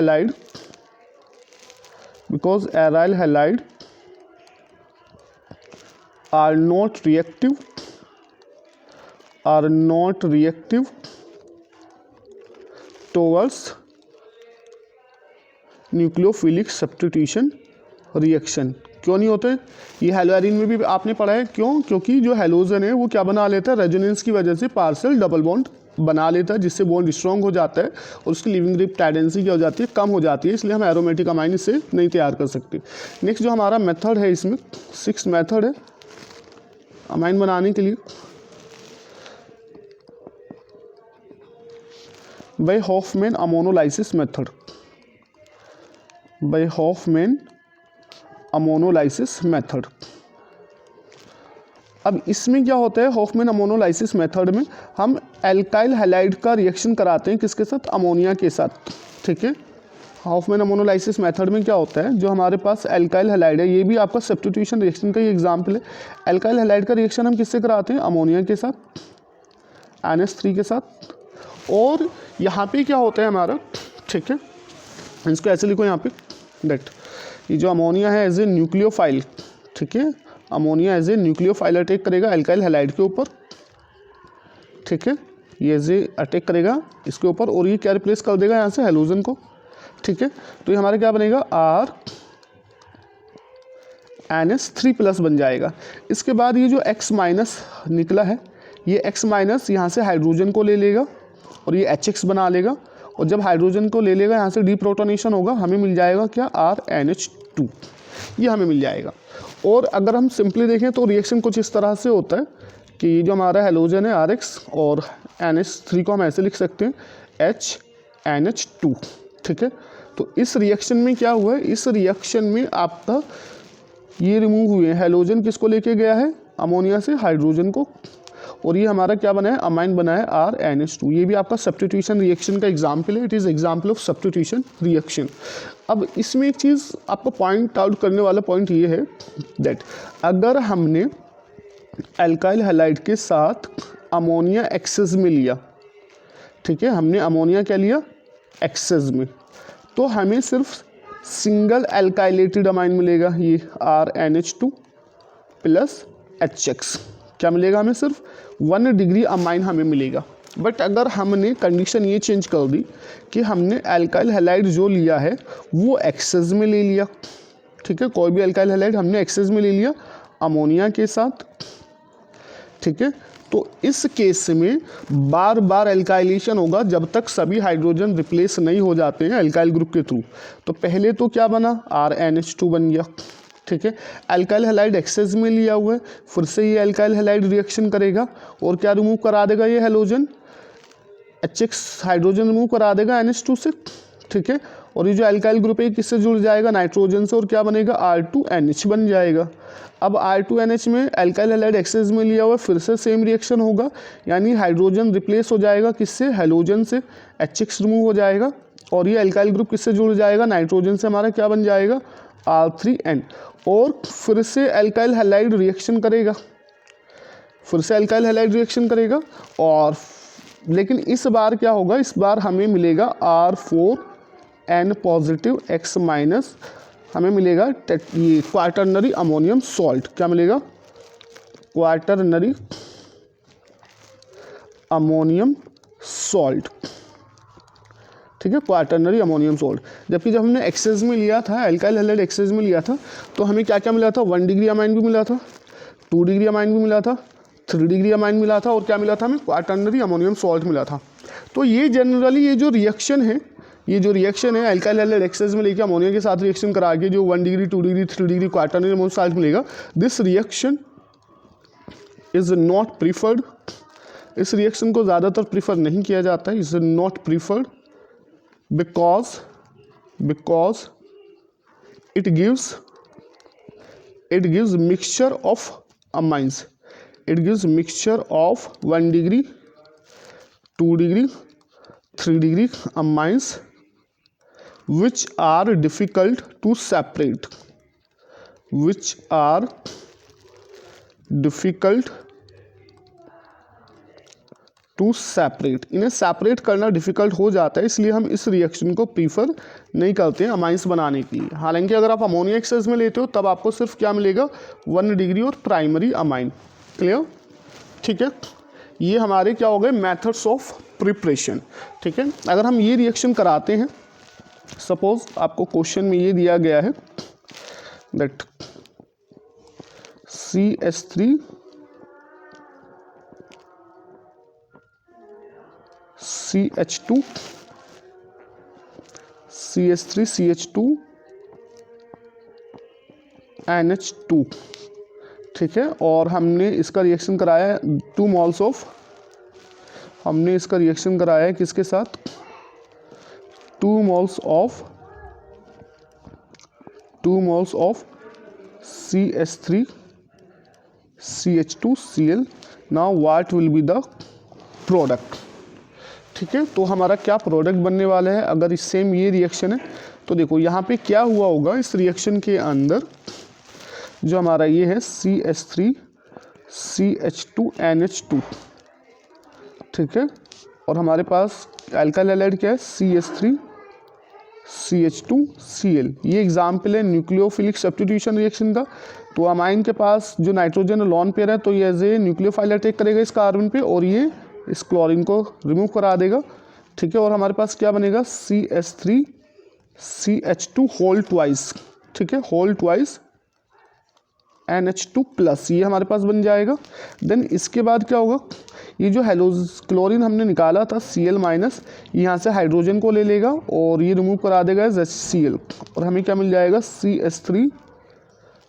halide are not reactive towards nucleophilic substitution reaction. क्यों नहीं होते? ये हैलोएरीन में भी आपने पढ़ा है। क्यों? क्योंकि जो हैलोजन है वो क्या बना लेता है? रेजोनेंस की वजह से पार्शियल डबल बॉन्ड बना लेता है, जिससे बॉन्ड स्ट्रॉन्ग हो जाता है और उसकी लिविंग ग्रुप टेंडेंसी क्या हो जाती है? कम हो जाती है। इसलिए हम एरोमेटिक अमाइन इससे नहीं तैयार कर सकते। नेक्स्ट जो हमारा मेथड है, इसमें 6 मेथड है अमाइन बनाने के लिए। बाय हॉफमैन अमोनोलाइसिस मेथड, अब इसमें क्या होता है? हॉफमैन अमोनोलाइसिस मेथड में हम एल्काइल हैलाइड का रिएक्शन कराते हैं किसके साथ? अमोनिया के साथ। ठीक है, हॉफमैन अमोनोलाइसिस मेथड में क्या होता है? जो हमारे पास एल्काइल हैलाइड है, ये भी आपका सब्स्टिट्यूशन रिएक्शन का ही एग्जाम्पल है। एल्काइल हैलाइड का रिएक्शन हम किससे कराते हैं? अमोनिया के साथ, NH3 के साथ। और यहाँ पे क्या होता है हमारा? ठीक है, इसको ऐसे लिखो यहाँ पे दैट ये जो अमोनिया है एज ए न्यूक्लियोफाइल, ठीक है, ammonia as a nucleophile attack करेगा एल्काइल हैलाइड के ऊपर। ठीक है, ये एज ए अटैक करेगा इसके ऊपर, और ये क्या रिप्लेस कर देगा यहाँ से? हेलोजन को। ठीक है, तो ये हमारा क्या बनेगा? RNH3+ बन जाएगा। इसके बाद ये जो X- निकला है, ये X- यहाँ से हाइड्रोजन को ले लेगा और ये HX बना लेगा, और जब हाइड्रोजन को ले लेगा यहाँ से डीप्रोटोनेशन होगा, हमें मिल जाएगा क्या? RNH2, ये हमें मिल जाएगा। और अगर हम सिंपली देखें तो रिएक्शन कुछ इस तरह से होता है कि ये जो हमारा हेलोजन है RX और NH3 को हम ऐसे लिख सकते हैं HNH2। ठीक है, तो इस रिएक्शन में क्या हुआ है, इस रिएक्शन में आपका ये रिमूव हुए हैं, हेलोजन किसको लेके गया है, अमोनिया से हाइड्रोजन को, और ये हमारा क्या बना है, अमाइन बना है RNH2। ये भी आपका सब्स्टिट्यूशन रिएक्शन का एग्जाम्पल है, it is example of substitution reaction. अब इसमें एक चीज़ आपको पॉइंट आउट करने वाला पॉइंट ये है दैट अगर हमने एल्काइल हैलाइड के साथ अमोनिया एक्सेस में लिया, ठीक है, हमने अमोनिया क्या लिया, एक्सेस में, तो हमें सिर्फ सिंगल एल्काइलेटेड अमाइन मिलेगा, ये RNH2 प्लस HX, क्या मिलेगा हमें, सिर्फ 1 डिग्री अमाइन हमें मिलेगा। बट अगर हमने कंडीशन ये चेंज कर दी कि हमने एल्काइल हैलाइड जो लिया है वो एक्सेस में ले लिया, ठीक है, कोई भी एल्काइल हैलाइड हमने एक्सेस में ले लिया अमोनिया के साथ, ठीक है, तो इस केस में बार बार एल्काइलेशन होगा जब तक सभी हाइड्रोजन रिप्लेस नहीं हो जाते हैं एल्काइल ग्रुप के थ्रू। तो पहले तो क्या बना, RNH2 बन गया, ठीक है, एल्काइल हैलाइड एक्सेस में लिया हुआ है, फिर से ये एल्काइल हैलाइड रिएक्शन करेगा और क्या रिमूव करा देगा, ये हेलोजन HX हाइड्रोजन रिमूव करा देगा NH2 से, ठीक है, और ये जो एल्काइल ग्रुप है किससे जुड़ जाएगा, नाइट्रोजन से, और क्या बनेगा, R2NH बन जाएगा। अब R2NH में एल्काइल हैलाइड एक्सेस में लिया हुआ, फिर से सेम रिएक्शन होगा, यानी हाइड्रोजन रिप्लेस हो जाएगा किससे, हेलोजन से, HX रिमूव हो जाएगा, और ये एल्काइल ग्रुप किससे जुड़ जाएगा, नाइट्रोजन से, हमारा क्या बन जाएगा, R3N, और फिर से एल्काइल हैलाइड रिएक्शन करेगा, फिर से एल्काइल हैलाइड रिएक्शन करेगा, और लेकिन इस बार क्या होगा, इस बार हमें मिलेगा R4N पॉजिटिव X माइनस, हमें मिलेगा ये क्वाटरनरी अमोनियम सॉल्ट, क्या मिलेगा, क्वाटरनरी अमोनियम सॉल्ट, ठीक है, क्वाटरनरी अमोनियम सॉल्ट। जबकि जब हमने एक्सेस में लिया था, एल्काइल हैलाइड एक्सेस में लिया था, तो हमें क्या क्या मिला था, 1 डिग्री अमाइन भी मिला था, 2 डिग्री अमाइन भी मिला था, 3 डिग्री अमाइन मिला था, और क्या मिला था हमें, क्वाटरनरी अमोनियम सॉल्ट मिला था। तो ये जनरली ये जो रिएक्शन है, ये जो रिएक्शन है एल्काइल हैलाइड एक्सेस में लेके अमोनिया के साथ रिएक्शन करा के जो 1 degree 2 degree 3 degree quaternary ammonium salt मिलेगा, this reaction is not preferred, इस रिएक्शन को ज़्यादातर प्रीफर नहीं किया जाता है, is not preferred because it gives mixture of amines, it gives mixture of 1 degree 2 degree 3 degree amines which are difficult to separate, which are difficult to separate, इन्हें सेपरेट करना डिफ़िकल्ट हो जाता है, इसलिए हम इस रिएक्शन को प्रीफर नहीं करते हैं अमाइंस बनाने के लिए। हालांकि अगर आप अमोनिया एक्सेस में लेते हो तब आपको सिर्फ क्या मिलेगा, 1 डिग्री और प्राइमरी अमाइन, क्लियर, ठीक है। ये हमारे क्या हो गए, मेथड्स ऑफ प्रिपरेशन, ठीक है। अगर हम ये रिएक्शन कराते हैं, सपोज आपको क्वेश्चन में ये दिया गया है that CH3 CH2 CH3 CH2 NH2, ठीक है, और हमने इसका रिएक्शन कराया है 2 मोल्स ऑफ, हमने इसका रिएक्शन कराया है किसके साथ, 2 moles of CH3 CH2Cl। Now what will be the product, ठीक है। तो हमारा क्या प्रोडक्ट बनने वाला है, अगर इस सेम ये रिएक्शन है तो देखो यहाँ पे क्या हुआ होगा, इस रिएक्शन के अंदर जो हमारा ये है CH3 CH2 NH2, ठीक है, और हमारे पास एल्काइल हैलाइड क्या है, CH3 CH2 Cl। ये एग्जाम्पल है न्यूक्लियोफिलिक सब्स्टिट्यूशन रिएक्शन का। तो अमाइन के पास जो नाइट्रोजन लॉन पेयर है तो ये एज ए न्यूक्लियोफाइल अटैक करेगा इस कार्बन पे और ये इस क्लोरीन को रिमूव करा देगा, ठीक है, और हमारे पास क्या बनेगा, CH3 CH2 होल ट्वाइस, ठीक है, होल ट्वाइस NH2 प्लस, ये हमारे पास बन जाएगा। देन इसके बाद क्या होगा, ये जो क्लोरीन हमने निकाला था Cl माइनस, यहाँ से हाइड्रोजन को ले लेगा और ये रिमूव करा देगा HCl, और हमें क्या मिल जाएगा, CH3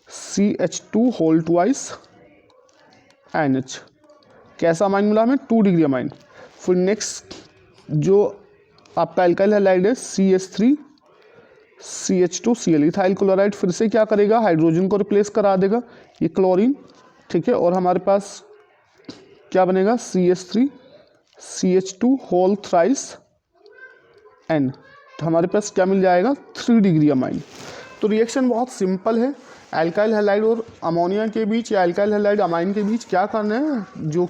CH2 whole twice NH। कैसा अमाइन मिला हमें, 2 डिग्री अमाइन। फिर नेक्स्ट जो आपका एल्काइल हैलाइड है CH3 CH2Cl। इथाइल क्लोराइड फिर से क्या करेगा, हाइड्रोजन को रिप्लेस करा देगा, ये क्लोरीन, ठीक है। और हमारे पास क्या बनेगा, CH3CH2 होल थ्राइस N। तो हमारे पास क्या मिल जाएगा, 3 डिग्री अमाइन। तो रिएक्शन बहुत सिंपल है। एल्काइल हैलाइड और अमोनिया के बीच या एल्काइल हैलाइड अमाइन के बीच क्या करना है, जो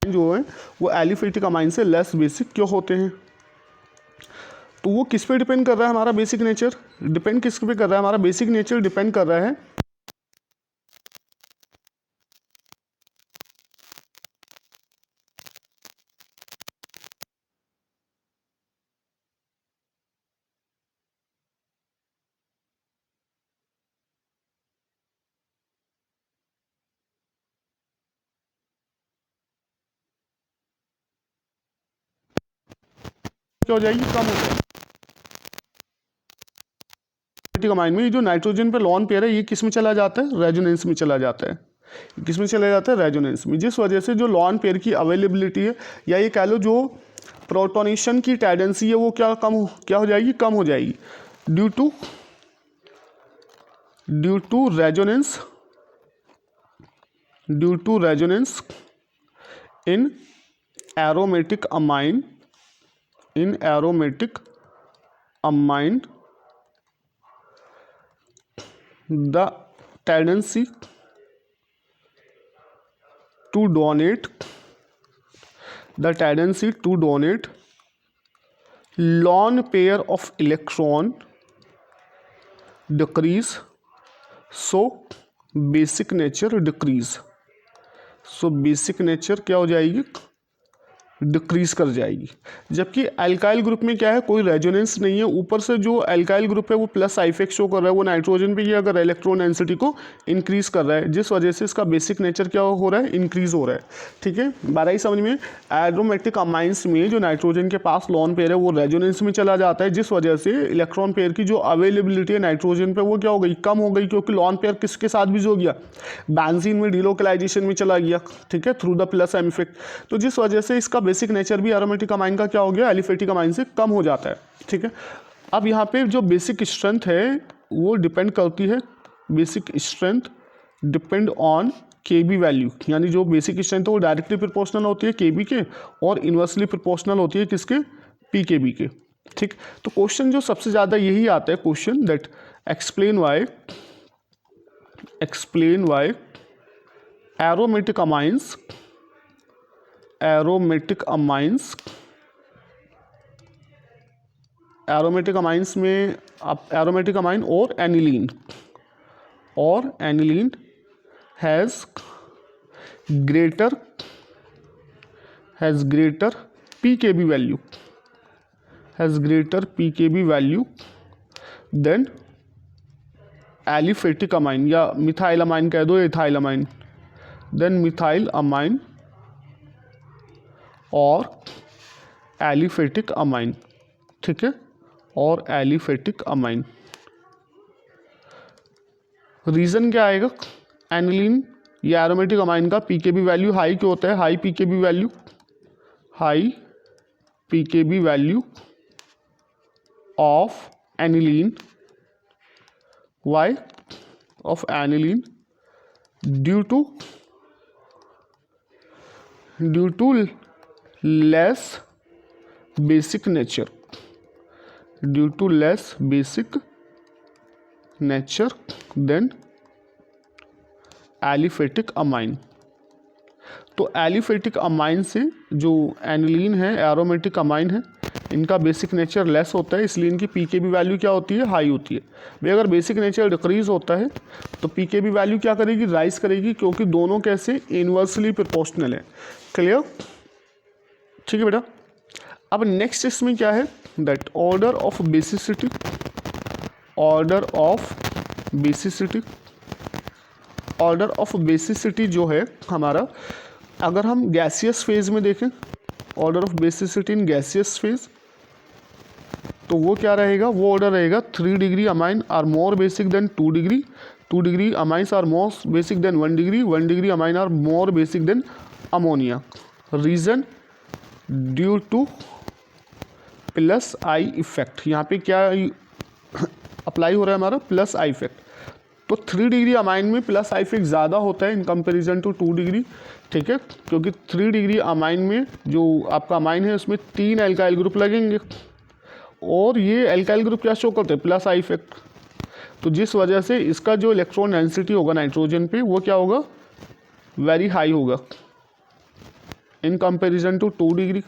जो है वो एलिफेटिक अमाइन से लेस बेसिक क्यों होते हैं? तो वो किस पे डिपेंड कर रहा है हमारा बेसिक नेचर? डिपेंड किस पे कर रहा है हमारा बेसिक नेचर? डिपेंड कर रहा है क्या हो जाएगी, कम हो जाएगी। एलिफेटिक अमाइन में ये जो नाइट्रोजन पे लॉन पेयर है ये किस में चला जाता है? रेजोनेंस में चला जाता है। किस में चला जाता है? रेजोनेंस में। जिस वजह से जो लॉन पेयर की अवेलेबिलिटी है या ये कह लो जो प्रोटोनेशन की टेंडेंसी है वो क्या हो जाएगी? कम हो जाएगी due to resonance in aromatic amine the tendency to donate lone pair of electron decrease, so basic nature decrease। so basic nature क्या हो जाएगी? डिक्रीज कर जाएगी। जबकि अल्काइल ग्रुप में क्या है, कोई रेजोनेंस नहीं है, ऊपर से जो अल्काइल ग्रुप है वो प्लस आई इफेक्ट शो कर रहा है, वो नाइट्रोजन पे ये अगर इलेक्ट्रॉन डेंसिटी को इंक्रीज कर रहा है, जिस वजह से इसका बेसिक नेचर क्या हो रहा है? इंक्रीज हो रहा है। ठीक है, 12 समझ में। एरोमेटिक अमाइंस में जो नाइट्रोजन के पास लॉन पेयर है वो रेजोनेंस में चला जाता है, जिस वजह से इलेक्ट्रॉन पेयर की जो अवेलेबिलिटी है नाइट्रोजन पे वो क्या हो गई? कम हो गई, क्योंकि लॉन पेयर किसके साथ भी हो गया? बेंजीन में डिलोकलाइजेशन में चला गया। ठीक है, through the plus M effect. तो जिस वजह से इसका बेसिक नेचर भी एरोमेटिक अमाइन का क्या हो गया? एलिफेटिक अमाइन से कम हो जाता है। ठीक है, अब यहाँ पे जो बेसिक स्ट्रेंथ है वो डिपेंड करती है, basic strength depend on KB value, यानी जो बेसिक स्ट्रेंथ है वो डायरेक्टली प्रोपोर्शनल होती है केबी के और इन्वर्सली प्रोपोर्शनल होती है किसके? पी केबी के। ठीक, तो क्वेश्चन जो सबसे ज़्यादा यही आता है question, that explain why aromatic amines में आप एरोमेटिक अमाइन और aniline has greater pKb value than aliphatic amine, या मिथाइल अमाइन कह दो, ethyl amine, then methyl amine और एलिफेटिक अमाइन। ठीक है, और एलिफेटिक अमाइन। रीज़न क्या आएगा? एनिलीन या एरोमेटिक अमाइन का पीकेबी वैल्यू हाई क्यों होता है? High pKb value of aniline, why of aniline due to less basic nature than aliphatic amine. तो एलिफेटिक अमाइन से जो एनिलीन है, एरोमेटिक अमाइन है, इनका बेसिक नेचर लेस होता है, इसलिए इनकी पीकेबी वैल्यू क्या होती है? हाई होती है। भाई अगर बेसिक नेचर डिक्रीज होता है तो पीकेबी वैल्यू क्या करेगी? राइज करेगी, क्योंकि दोनों कैसे? इनवर्सली प्रोपोर्शनल है। क्लियर? ठीक है बेटा। अब नेक्स्ट इसमें क्या है? दैट ऑर्डर ऑफ बेसिसिटी जो है हमारा, अगर हम गैसियस फेज में देखें, order of basicity in gaseous phase, तो वो क्या रहेगा? वो ऑर्डर रहेगा 3 degree amine are more basic than 2 degree, 2 degree amines are more basic than 1 degree, 1 degree amine are more basic than ammonia. Reason due to plus I effect. यहाँ पे क्या अप्लाई हो रहा है हमारा? Plus I effect. तो 3 डिग्री अमाइन में प्लस आई इफेक्ट ज़्यादा होता है इन कंपैरिजन टू 2 डिग्री। ठीक है, क्योंकि 3 डिग्री अमाइन में जो आपका अमाइन है उसमें 3 एल्काइल ग्रुप लगेंगे और ये एल्काइल ग्रुप क्या शो करते हैं? Plus I effect. तो जिस वजह से इसका जो इलेक्ट्रॉन डेंसिटी होगा नाइट्रोजन पे वो क्या होगा? वेरी हाई होगा in comparison to 2 degree.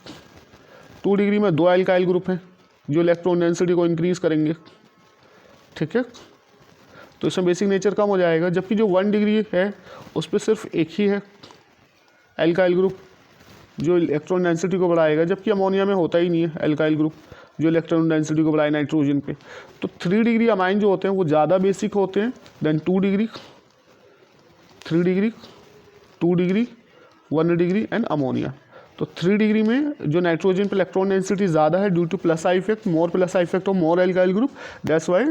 2 degree में 2 एल्काइल ग्रुप हैं जो इलेक्ट्रॉन डेंसिटी को इंक्रीज करेंगे, ठीक है। तो इसमें बेसिक नेचर कम हो जाएगा, जबकि जो 1 डिग्री है उस पर सिर्फ एक ही है एल्काइल ग्रुप जो इलेक्ट्रॉन डेंसिटी को बढ़ाएगा, जबकि अमोनिया में होता ही नहीं है एल्काइल ग्रुप जो इलेक्ट्रॉन डेंसिटी को बढ़ाए नाइट्रोजन पे। तो 3 डिग्री अमाइन जो होते हैं वो ज़्यादा बेसिक होते हैं than 2 degree, 3 degree, 2 degree, 1 degree and ammonia. तो 3 डिग्री में जो नाइट्रोजन पे इलेक्ट्रॉन डेंसिटी ज़्यादा है due to plus I effect, more plus I effect of more alkyl group, that's why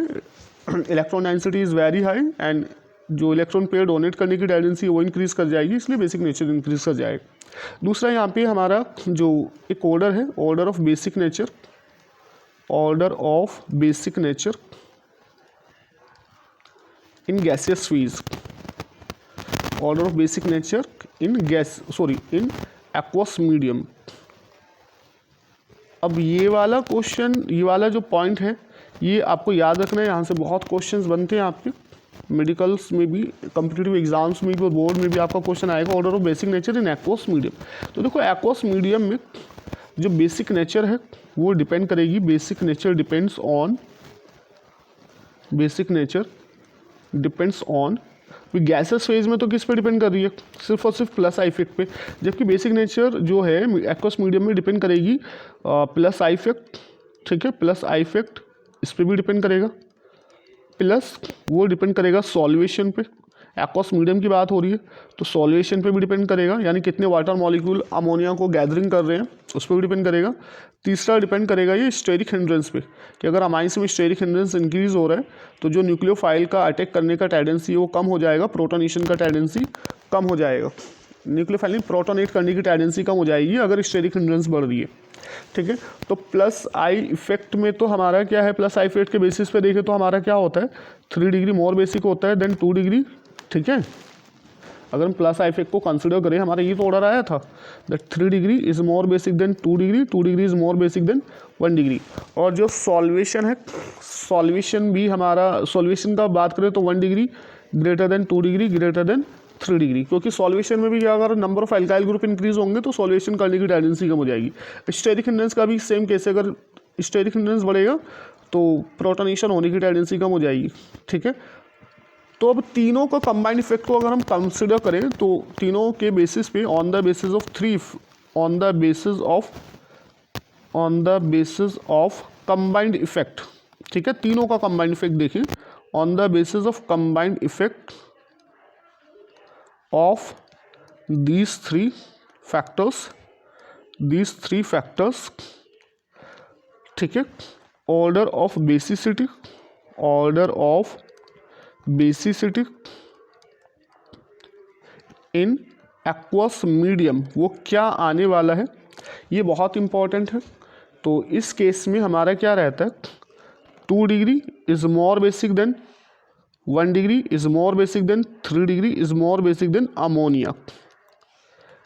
electron density is very high and जो इलेक्ट्रॉन पेयर डोनेट करने की टेंडेंसी है वो इंक्रीज़ कर जाएगी, इसलिए बेसिक नेचर इंक्रीज़ कर जाएगा। दूसरा यहाँ पे हमारा जो एक ऑर्डर है, order of basic nature, order of basic nature in gaseous phase, order of basic nature in in aqueous medium. अब ये वाला क्वेश्चन, ये वाला जो पॉइंट है ये आपको याद रखना है, यहाँ से बहुत क्वेश्चंस बनते हैं आपके मेडिकल्स में भी, कॉम्पिटिटिव एग्जाम्स में भी और बोर्ड में भी आपका क्वेश्चन आएगा order of basic nature in aqueous medium. तो देखो एक्वस मीडियम में जो बेसिक नेचर है वो डिपेंड करेगी, basic nature depends on, basic nature depends on, gases phase में तो किस पे डिपेंड कर रही है, सिर्फ और सिर्फ प्लस आई इफेक्ट पे, जबकि बेसिक नेचर जो है एक्वस मीडियम में डिपेंड करेगी प्लस आई इफेक्ट, ठीक है, प्लस आई इफेक्ट इस पर भी डिपेंड करेगा, प्लस वो डिपेंड करेगा सॉल्वेशन पे, एक्वस मीडियम की बात हो रही है तो सॉल्वेशन पे भी डिपेंड करेगा, यानी कितने वाटर मॉलिक्यूल अमोनिया को गैदरिंग कर रहे हैं उस पर भी डिपेंड करेगा। तीसरा डिपेंड करेगा ये स्टेरिक हिंड्रेंस पे, कि अगर अमाइंस में स्टेरिक हिंड्रेंस इंक्रीज हो रहा है तो जो न्यूक्लियोफाइल का अटैक करने का टेंडेंसी वो कम हो जाएगा, प्रोटोनेशन का टेंडेंसी कम हो जाएगा, न्यूक्लियोफाइल में प्रोटोनेट करने की टेंडेंसी कम हो जाएगी अगर स्टेरिक हिंड्रेंस बढ़ रही है, ठीक है। तो प्लस आई इफेक्ट में तो हमारा क्या है, प्लस आई इफेक्ट के बेसिस पे देखें तो हमारा क्या होता है, 3 डिग्री मोर बेसिक होता है देन 2 डिग्री, ठीक है। अगर हम प्लस आई इफेक्ट को कंसिडर करें, हमारा ये तो ऑर्डर आया था that 3 degree is more basic than 2 degree, 2 degree is more basic than 1 degree. और जो सॉल्वेशन है, सॉल्वेशन भी हमारा, सॉल्वेशन का बात करें तो 1 degree greater than 2 degree greater than 3 degree, क्योंकि सॉल्वेशन में भी अगर number of alkyl group increase होंगे तो सॉल्वेशन करने की टेंडेंसी कम हो जाएगी। स्टेरिक हिंड्रेंस का भी सेम केस है, अगर स्टेरिक हिंड्रेंस बढ़ेगा तो प्रोटोनेशन होने की टेंडेंसी कम हो जाएगी, ठीक है। तो अब तीनों का कंबाइंड इफेक्ट को अगर हम कंसिडर करें तो तीनों के बेसिस पे on the basis of combined effect, ठीक है, तीनों का कंबाइंड इफेक्ट देखिए, on the basis of combined effect of these three factors, ठीक है, order of basicity in aqueous medium वो क्या आने वाला है, ये बहुत इंपॉर्टेंट है। तो इस केस में हमारा क्या रहता है, 2 degree is more basic than 1 degree is more basic than 3 degree is more basic than ammonia,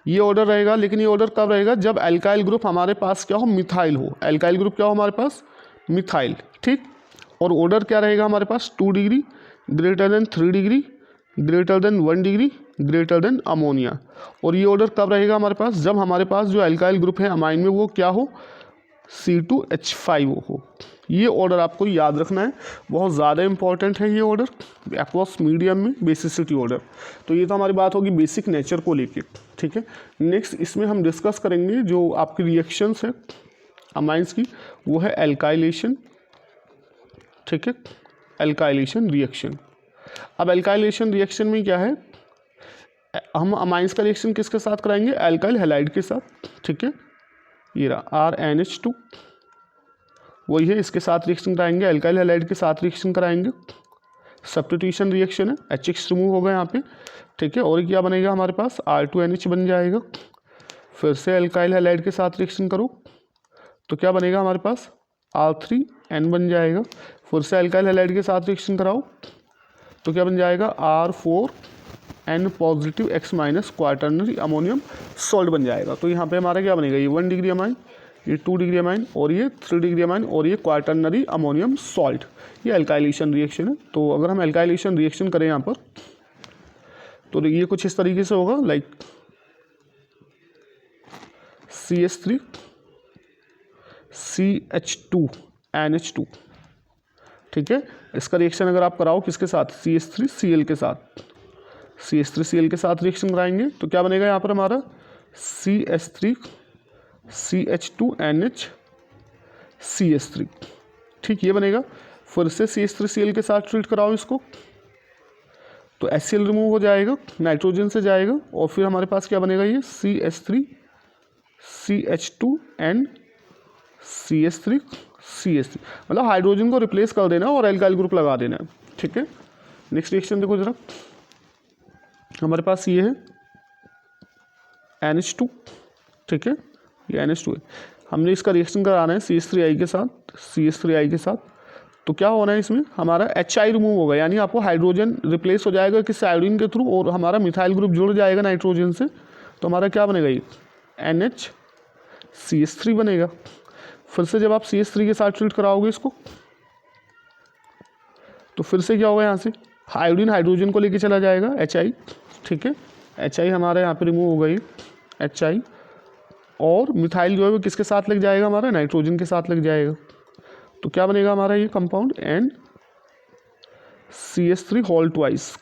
ये ऑर्डर रहेगा। लेकिन ये ऑर्डर कब रहेगा, जब एल्काइल ग्रुप हमारे पास क्या हो, मिथाइल हो, एल्काइल ग्रुप क्या हो हमारे पास, मिथाइल, ठीक। और ऑर्डर क्या रहेगा हमारे पास, 2 degree greater than 3 degree greater than 1 degree greater than ammonia. और ये ऑर्डर कब रहेगा हमारे पास, जब हमारे पास जो एल्काइल ग्रुप है अमाइन में वो क्या हो, C2H5 हो। ये ऑर्डर आपको याद रखना है, बहुत ज़्यादा इंपॉर्टेंट है ये ऑर्डर एक्वस मीडियम में बेसिसिटी ऑर्डर। तो ये तो हमारी बात होगी बेसिक नेचर को लेके, ठीक है। नेक्स्ट इसमें हम डिस्कस करेंगे जो आपकी रिएक्शंस है अमाइंस की, वो है एल्काइलेशन, ठीक है, एल्काइलेशन रिएक्शन। अब एल्काइलेशन रिएक्शन में क्या है, हम अमाइंस का रिएक्शन किसके साथ कराएंगे, एल्काइल हैलाइड के साथ, ठीक है, ये रहा RNH2 वही है, इसके साथ रिएक्शन कराएंगे, एल्काइल हैलाइड के साथ रिएक्शन कराएंगे, सब्स्टिट्यूशन रिएक्शन है, HX रिमूव होगा यहाँ पे, ठीक है। और क्या बनेगा हमारे पास, R2NH बन जाएगा। फिर से एल्काइल हैलाइड के साथ रिएक्शन करो तो क्या बनेगा हमारे पास, R3N बन जाएगा। फिर से एल्काइल हैलाइड के साथ रिएक्शन कराओ तो क्या बन जाएगा, R4N positive X minus quaternary ammonium salt बन जाएगा। तो यहाँ पे हमारा क्या बनेगा, ये 1 डिग्री अमाइन, ये 2 डिग्री अमाइन और ये 3 डिग्री अमाइन और ये क्वाटर्नरी अमोनियम सॉल्ट, ये एल्काइलेशन रिएक्शन है। तो अगर हम एल्काइलेशन रिएक्शन करें यहाँ पर तो ये कुछ इस तरीके से होगा, लाइक CH3 CH2 NH2, ठीक है। इसका रिएक्शन अगर आप कराओ किसके साथ, CH3Cl के साथ, CH3Cl के साथ रिएक्शन कराएंगे तो क्या बनेगा यहाँ पर हमारा CH3 CH2 NH CH3, ठीक, ये बनेगा। फिर से CH3Cl के साथ ट्रीट कराओ इसको तो HCl रिमूव हो जाएगा, नाइट्रोजन से जाएगा और फिर हमारे पास क्या बनेगा, ये CH3 CH2 N CH3 CH3, मतलब हाइड्रोजन को रिप्लेस कर देना और एल्काइल ग्रुप लगा देना है, ठीक है। नेक्स्ट रिएक्शन देखो जरा, हमारे पास ये है NH2, ठीक है, ये NH2 है। हमने इसका रिएक्शन कराना है CH3I के साथ, CH3I के साथ, तो क्या होना है इसमें हमारा HI रिमूव होगा, यानी आपको हाइड्रोजन रिप्लेस हो जाएगा किस आयोडीन के थ्रू और हमारा मिथाइल ग्रुप जुड़ जाएगा नाइट्रोजन से, तो हमारा क्या बनेगा ये NHCH3 बनेगा। फिर से जब आप CH3 के साथ ट्रीट कराओगे इसको तो फिर से क्या होगा, यहाँ से आयोडीन हाइड्रोजन को लेके चला जाएगा HI, ठीक है, HI हमारा यहाँ पे रिमूव हो गई HI, और मिथाइल जो है वो किसके साथ लग जाएगा, हमारा नाइट्रोजन के साथ लग जाएगा, तो क्या बनेगा हमारा ये कंपाउंड NCH3 होल ट्वाइस,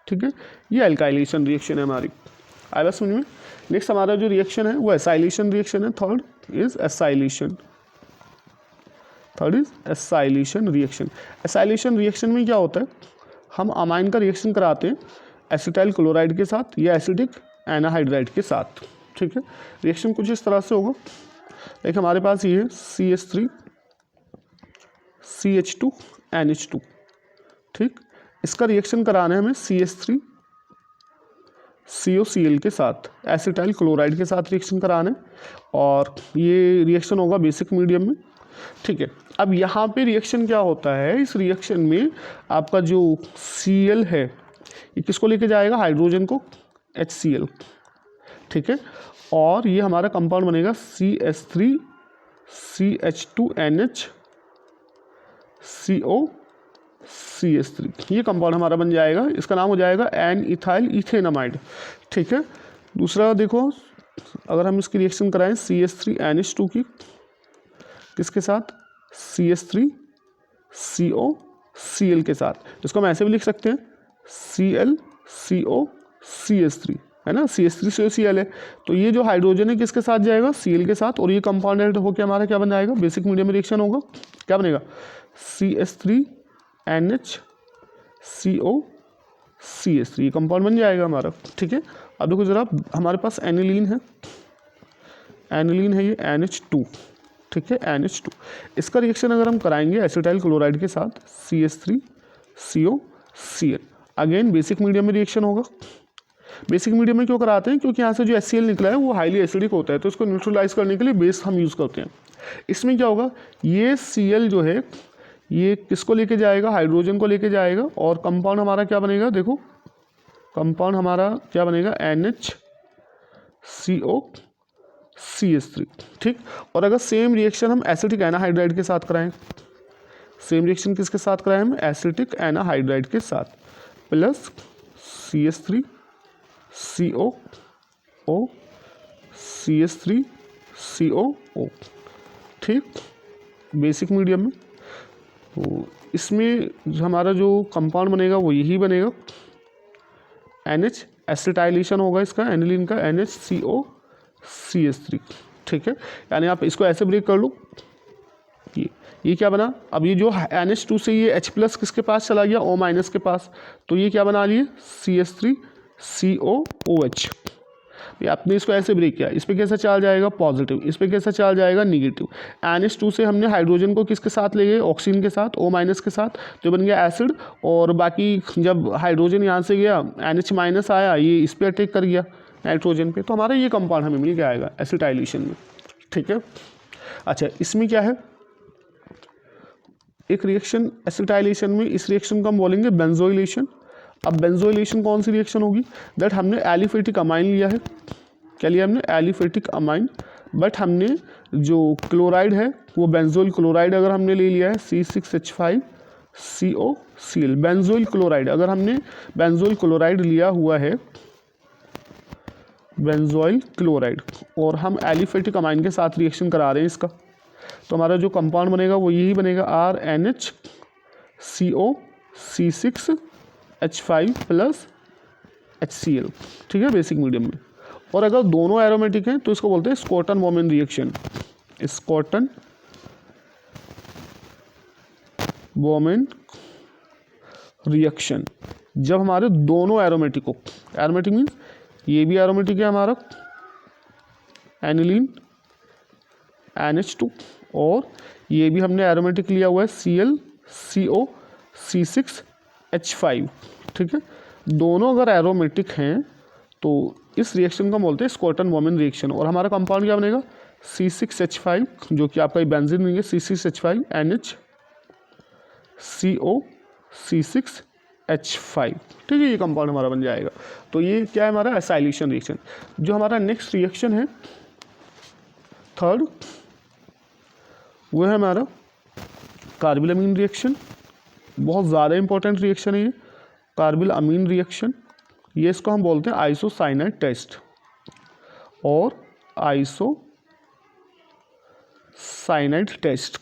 ठीक है। ये एल्काइलेशन रिएक्शन है हमारी, आया समझ में। नेक्स्ट हमारा जो रिएक्शन है वो एसाइलेशन रिएक्शन है, third is acylation, third is acylation reaction. Acylation reaction में क्या होता है, हम अमाइन का रिएक्शन कराते हैं एसिटाइल क्लोराइड के साथ या एसिडिक एनाहाइड्राइड के साथ, ठीक है। रिएक्शन कुछ इस तरह से होगा, एक हमारे पास ये है CH3 CH2 NH2, ठीक, इसका रिएक्शन कराना है हमें CH3 COCl के साथ, एसिटाइल क्लोराइड के साथ रिएक्शन कराना है और ये रिएक्शन होगा बेसिक मीडियम में, ठीक है। अब यहाँ पे रिएक्शन क्या होता है, इस रिएक्शन में आपका जो Cl है ये किसको लेके जाएगा, हाइड्रोजन को, HCl, ठीक है, और ये हमारा कंपाउंड बनेगा CH3 CH2 NH COCH3, ये कंपाउंड हमारा बन जाएगा, इसका नाम हो जाएगा N-इथाइल इथेनामाइड, ठीक है। दूसरा देखो, अगर हम इसकी रिएक्शन कराएं CH3 NH2 की किसके साथ, CH3 COCl के साथ, इसको हम ऐसे भी लिख सकते हैं Cl COCH3, है ना, CH3 COCl है, तो ये जो हाइड्रोजन है किसके साथ जाएगा, Cl के साथ, और ये कंपाउंड होकर हमारा क्या बन जाएगा, बेसिक मीडियम में रिएक्शन होगा, क्या बनेगा CH3 NH COCH3, ये कंपाउंड बन जाएगा हमारा, ठीक है। अब देखो जरा, हमारे पास एनिलीन है, एनिलीन है ये NH2, ठीक है, NH2, इसका रिएक्शन अगर हम कराएंगे एसिटाइल क्लोराइड के साथ CH3 COCl, again basic medium में रिएक्शन होगा। बेसिक मीडियम में क्यों कराते हैं, क्योंकि यहाँ से जो HCl निकला है वो हाईली एसिडिक होता है, तो इसको न्यूट्रलाइज करने के लिए बेस हम यूज़ करते हैं। इसमें क्या होगा, ये Cl जो है ये किसको लेके जाएगा, हाइड्रोजन को लेके जाएगा, और कंपाउंड हमारा क्या बनेगा, देखो कंपाउंड हमारा क्या बनेगा NHCOCH3, ठीक। और अगर सेम रिएक्शन हम एसिटिक एनाहाइड्राइड के साथ कराएं, सेम रिएक्शन किसके साथ कराएं हम, एसिटिक एनाहाइड्राइड के साथ, plus CH3 COO CH3 COO, ठीक, बेसिक मीडियम में। तो इसमें हमारा जो कंपाउंड बनेगा वो यही बनेगा, NH एसिटाइलेशन होगा इसका, एनिलीन का, NHCOCH3, ठीक है। यानी आप इसको ऐसे ब्रेक कर लो, ये क्या बना, अब ये जो NH2 से ये H+ किसके पास चला गया, O- के पास, तो ये क्या बना लिए CH3 COOH, आपने इसको ऐसे ब्रेक किया, इस पर कैसा चार्ज जाएगा पॉजिटिव, इस पर कैसा चार्ज जाएगा निगेटिव। NH2 से हमने हाइड्रोजन को किसके साथ ले गए, ऑक्सीजन के साथ, O- के साथ, तो बन गया एसिड, और बाकी जब हाइड्रोजन यहाँ से गया NH- आया, ये इस पर अटैक कर गया नाइट्रोजन पे, तो हमारा ये कंपाउंड हमें मिल के आएगा एसिटाइलेशन में, ठीक है। अच्छा, इसमें क्या है, एक रिएक्शन एसिटाइलेशन में, इस रिएक्शन को हम बोलेंगे बेंजोइलेशन। अब बेंजोइलेशन कौन सी रिएक्शन होगी, दैट हमने एलिफेटिक अमाइन लिया है, क्या लिया हमने, एलिफेटिक अमाइन, बट हमने जो क्लोराइड है वो बेंजोइल क्लोराइड अगर हमने ले लिया है C6H5COCl, बेंजोइल क्लोराइड, अगर हमने बेंजोइल क्लोराइड लिया हुआ है, बेंजोइल क्लोराइड, और हम एलिफेटिक अमाइन के साथ रिएक्शन करा रहे हैं इसका, तो हमारा जो कंपाउंड बनेगा वो यही बनेगा RNHCO(C6H5 + HCl), ठीक है, बेसिक मीडियम में। और अगर दोनों एरोमेटिक हैं तो इसको बोलते हैं स्कॉटन बोमेन रिएक्शन, स्कॉटन बोमेन रिएक्शन, जब हमारे दोनों एरोमेटिक हो। एरोमेटिक मीन्स ये भी एरोमेटिक है हमारा एनिलीन NH2, और ये भी हमने एरोमेटिक लिया हुआ है ClCO(C6H5), ठीक है। दोनों अगर एरोमेटिक हैं तो इस रिएक्शन को बोलते हैं स्कॉटन बोमेन रिएक्शन, और हमारा कंपाउंड क्या बनेगा C6H5, जो कि आपका बेंजीन नहीं है, C6H5 NHCO(C6H5), ठीक है, ये कंपाउंड हमारा बन जाएगा। तो ये क्या है हमारा एसाइलेशन रिएक्शन। जो हमारा नेक्स्ट रिएक्शन है थर्ड, वो है हमारा कार्बिल अमीन रिएक्शन। बहुत ज़्यादा इंपॉर्टेंट रिएक्शन है ये कार्बिल अमीन रिएक्शन। ये इसको हम बोलते हैं आइसोसाइनाइड टेस्ट और आइसोसाइनाइड टेस्ट।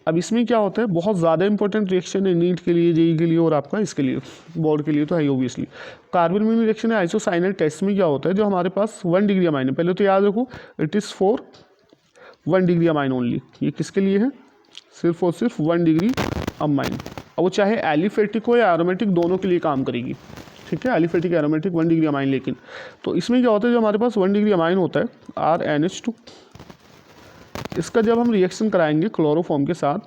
अब इसमें क्या होता है, बहुत ज़्यादा इंपॉर्टेंट रिएक्शन है नीट के लिए, जेई के लिए, और आपका इसके लिए बोर्ड के लिए तो है ऑब्वियसली। कार्बिल अमीन रिएक्शन है आइसोसाइनाइड टेस्ट में क्या होता है, जो हमारे पास 1 डिग्री अमाइन है, पहले तो याद रखो it is for 1 degree amine only. ये किसके लिए है, सिर्फ और सिर्फ 1 डिग्री अमाइन। अब वो चाहे एलिफेटिक हो या एरोमेटिक, दोनों के लिए काम करेगी, ठीक है, एलिफेटिक एरोमेटिक 1 डिग्री अमाइन। लेकिन तो इसमें क्या होता है, जो हमारे पास 1 डिग्री अमाइन होता है RNH2, इसका जब हम रिएक्शन कराएंगे क्लोरोफॉर्म के साथ,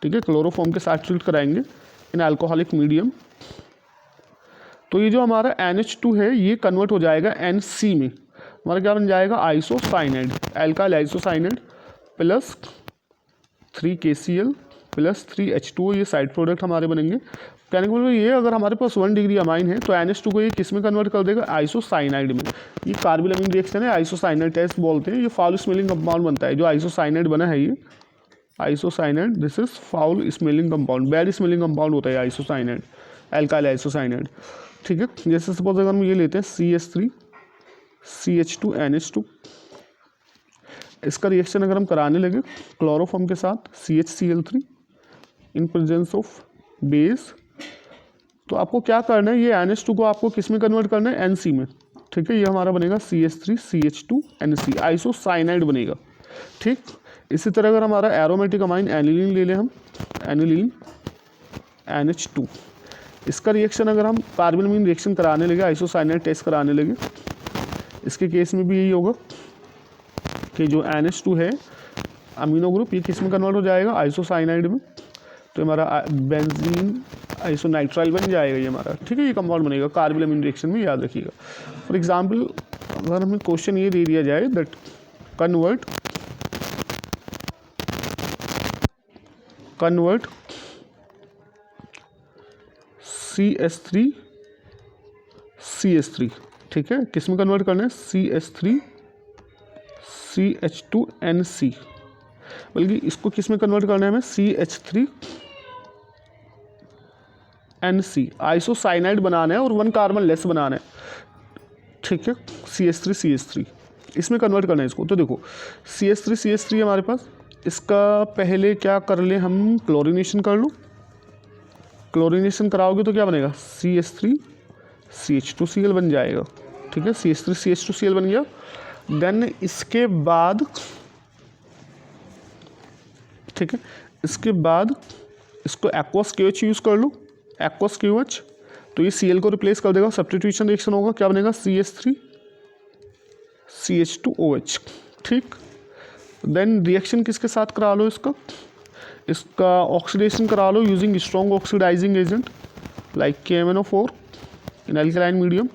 ठीक है, क्लोरोफॉर्म के साथ ट्रीट कराएंगे इन अल्कोहलिक मीडियम, तो ये जो हमारा NH2 है ये कन्वर्ट हो जाएगा NC में। हमारा क्या बन जाएगा isocyanide, alkyl isocyanide plus 3KCl plus 3H2O, ये साइड प्रोडक्ट हमारे बनेंगे। कहने का मतलब ये, अगर हमारे पास 1 डिग्री अमाइन है तो NH2 को ये किस में कन्वर्ट कर देगा, आइसोसाइनाइड में। ये कार्बिल अमीन रिएक्शन है, आइसोसाइनाइड टेस्ट बोलते हैं। ये फाउल स्मेलिंग कंपाउंड बनता है, जो आइसोसाइनाइड बना है ये isocyanide, this is foul smelling compound, bad smelling compound होता है आइसोसाइनाइड, एल्काइल आइसोसाइनाइड, ठीक है। जैसे सपोज अगर हम ये लेते हैं CH3CH2NH2, इसका रिएक्शन अगर हम कराने लगे क्लोरोफॉर्म के साथ CHCl3 in presence of base, तो आपको क्या करना है, ये NH2 को आपको किस में कन्वर्ट करना है, NC में, ठीक है। ये हमारा बनेगा CH3CH2NC, आइसोसाइनाइड बनेगा, ठीक। इसी तरह अगर हमारा एरोमेटिक अमाइन एनिलीन ले लें हम, एनिलीन NH2, इसका रिएक्शन अगर हम कार्बिल अमीन रिएक्शन कराने लगे, आइसोसाइनाइड टेस्ट कराने लगे, इसके केस में भी यही होगा कि जो NH2 है अमीनो ग्रुप, ये किस में कन्वर्ट हो जाएगा, आइसोसाइनाइड में, तो हमारा बेंजीन आइसोनाइट्राइल बन जाएगा ये हमारा, ठीक है। ये कंपाउंड बनेगा कार्बिल अमीन रिएक्शन में, याद रखिएगा। फॉर एग्जांपल अगर हमें क्वेश्चन ये दे दिया जाए दैट कन्वर्ट CH3CH3, ठीक है, किस में कन्वर्ट करना है, CH3CH2NC, बल्कि इसको किस में कन्वर्ट करना है हमें, CH3NC, आइसोसाइनाइड बनाना है और 1 कार्बन लेस बनाना है, ठीक है, CH3CH3 इसमें कन्वर्ट करना है इसको। तो देखो CH3CH3 हमारे पास, इसका पहले क्या कर ले हम, क्लोरीनेशन कर लो। क्लोरीनेशन कराओगे तो क्या बनेगा, CH3CH2Cl बन जाएगा, ठीक है, CH3CH2Cl बन गया। देन इसके बाद, ठीक है, इसके बाद इसको एक्वस KOH यूज़ कर लो, एक्वस KOH, तो ये Cl को रिप्लेस कर देगा, सब्स्टिट्यूशन रिएक्शन होगा, क्या बनेगा, CH3CH2OH, ठीक। देन रिएक्शन किसके साथ करा लो, इसका ऑक्सीडेशन करा लो using strong oxidising agent like KMnO4 in alkaline medium.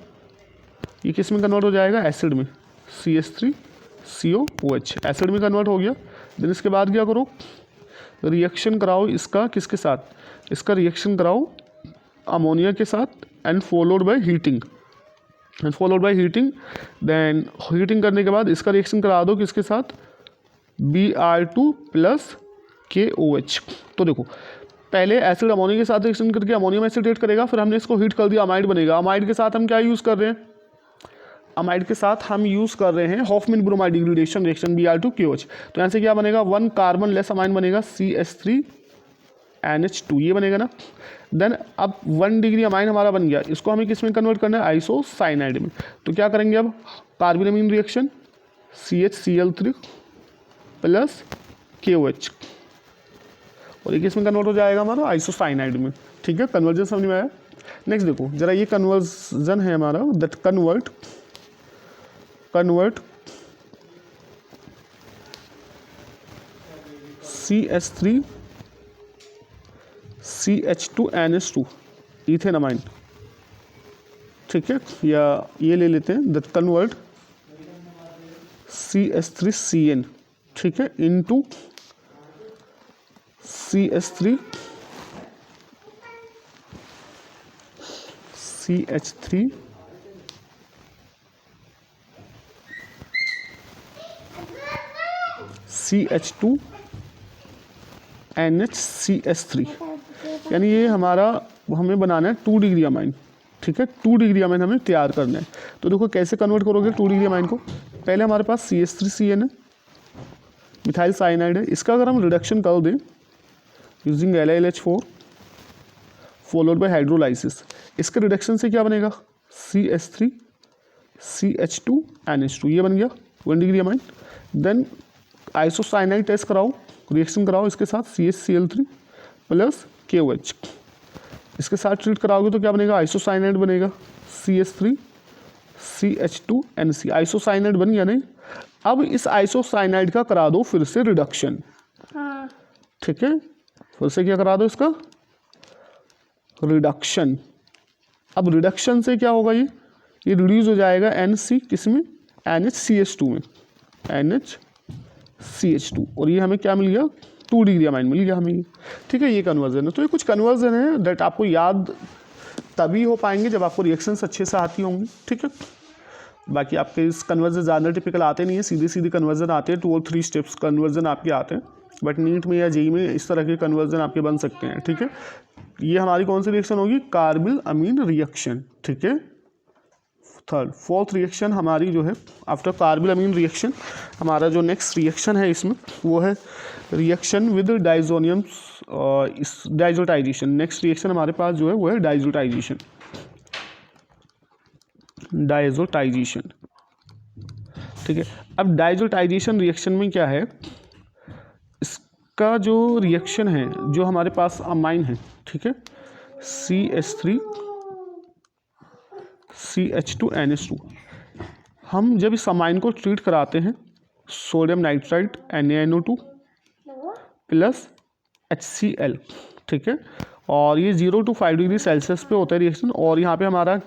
ये किस में कन्वर्ट हो जाएगा, एसिड में, CH3COOH, एसिड में कन्वर्ट हो गया। देन इसके बाद क्या करो, रिएक्शन कराओ इसका किसके साथ, इसका रिएक्शन कराओ अमोनिया के साथ and followed by heating, then heating करने के बाद इसका रिएक्शन करा दो किसके साथ, Br2 + KOH। तो देखो पहले एसिड अमोनिया के साथ रिएक्शन करके अमोनियम एसिटेट करेगा, फिर हमने इसको हीट कर दिया, अमाइड बनेगा। अमाइड के साथ हम क्या यूज़ कर रहे हैं, अमाइड के साथ हम यूज़ कर रहे हैं Hoffmann bromide degradation reaction Br2QH। तो यहाँ से क्या बनेगा, 1 कार्बन लेस अमाइन बनेगा CH3NH2, ये बनेगा ना। देन अब 1 डिग्री अमाइन हमारा बन गया, इसको हमें किस में कन्वर्ट करना है, आइसोसाइनाइड में। तो क्या करेंगे अब, carbonyl reaction CHCl3 plus KOH, और ये किस में कन्वर्ट हो जाएगा हमारा, आइसोसाइनाइड में। ठीक है, कन्वर्जन समझ में आया। नेक्स्ट देखो जरा, ये कन्वर्जन है हमारा, that convert CH3 CH2NH2 ethanamine. ठीक है, या ये ले लेते हैं, दैट कन्वर्ट CH3CN, ठीक है, इनटू CH3 CH2 NHCH3, यानी ये हमारा हमें बनाना है 2 डिग्री अमाइन। ठीक है, 2 डिग्री अमाइन हमें तैयार करना है। तो देखो कैसे कन्वर्ट करोगे 2 डिग्री अमाइन को। पहले हमारे पास CH3CN है, मिथाइल साइनाइड है, इसका अगर हम रिडक्शन कर दें using LiLH4 followed by hydrolysis, इसके रिडक्शन से क्या बनेगा, CH3 CH2NH2, ये बन गया 1 degree amine. Then isocyanide test कराओ, रिएक्शन कराओ इसके साथ CHCl3 प्लस KOH, इसके साथ ट्रीट कराओगे तो क्या बनेगा, आइसोसाइनाइड बनेगा CH3 CH2NC, आइसोसाइनाइड बन गया नहीं। अब इस आइसोसाइनाइड का करा दो फिर से रिडक्शन। ठीक है, फिर से क्या करा दो, इसका रिडक्शन। अब रिडक्शन से क्या होगा, ये रिड्यूस हो जाएगा NC किस में, NHCH2 में, NHCH2, और ये हमें क्या मिल गया, 2 डिग्री अमाइन मिल गया हमें। ठीक है, ये कन्वर्जन है। तो ये कुछ कन्वर्जन है दैट आपको याद तभी हो पाएंगे जब आपको रिएक्शंस अच्छे से आती होंगी। ठीक है, बाकी आपके इस कन्वर्जन ज़्यादा टिपिकल आते नहीं है, सीधे सीधे कन्वर्जन आते हैं, 2 और 3 स्टेप्स कन्वर्जन आपके आते हैं, बट नीट में या जेई में इस तरह के कन्वर्जन आपके बन सकते हैं। ठीक है, ये हमारी कौन सी रिएक्शन होगी, कार्बिल अमीन रिएक्शन। ठीक है, फोर्थ रिएक्शन हमारी जो है आफ्टर कार्बिल अमीन रिएक्शन, हमारा जो नेक्स्ट रिएक्शन है इसमें वो है reaction with diazonium diazotization. Next reaction हमारे पास जो है वो है डाइजोटाइजेशन। ठीक है, अब डाइजोटाइजेशन रिएक्शन में क्या है, इसका जो रिएक्शन है, जो हमारे पास अमाइन है, ठीक है, CH3 CH2NH2, हम जब इस अमाइन को ट्रीट कराते हैं sodium nitrite NaNO2 plus HCl, ठीक है, और ये 0 to 5 डिग्री सेल्सियस पे होता है रिएक्शन, और यहाँ पे हमारा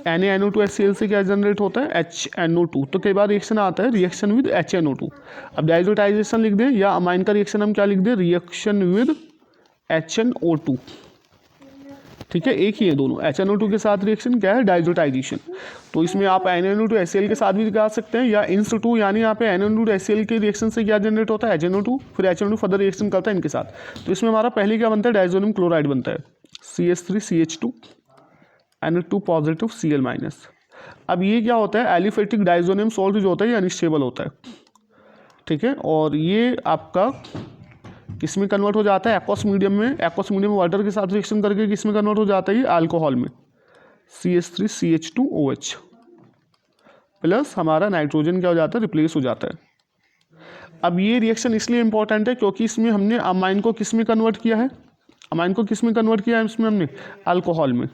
NaNO2 HCl से क्या जनरेट होता है, HNO2। तो कई बार रिएक्शन आता है रिएक्शन विद HNO2। अब डाइजोटाइजेशन लिख दें या अमाइन का रिएक्शन हम क्या लिख दें, रिएक्शन विद HNO2। ठीक है, एक ही है दोनों, HNO2 के साथ रिएक्शन क्या है, डाइजोटाइजेशन। तो इसमें आप NaNO2 HCl के साथ भी दिखा सकते हैं, या INS2, यानी यहाँ पे NaNO2 HCl के रिएक्शन से क्या जनरेट होता है, HNO2, फिर HNO2 फर्दर रिएक्शन करता है इनके साथ। तो इसमें हमारा पहले क्या बनता है, डाइजोनियम क्लोराइड बनता है, CH3 CH2 NH2 positive Cl minus. अब ये क्या होता है, एलिफेटिक डाइजोनियम सॉल्ट जो होता है ये अनस्टेबल होता है। ठीक है, और ये आपका किस में कन्वर्ट हो जाता है, एक्वस मीडियम में, एक्वस मीडियम में वाटर के साथ रिएक्शन करके किस में कन्वर्ट हो जाता है, ये अल्कोहल में, CH3 CH2OH प्लस हमारा नाइट्रोजन क्या हो जाता है, रिप्लेस हो जाता है। अब ये रिएक्शन इसलिए इंपॉर्टेंट है क्योंकि इसमें हमने अमाइन को किस में कन्वर्ट किया है, अमाइन को किस में कन्वर्ट किया है, इसमें हमने अल्कोहल में,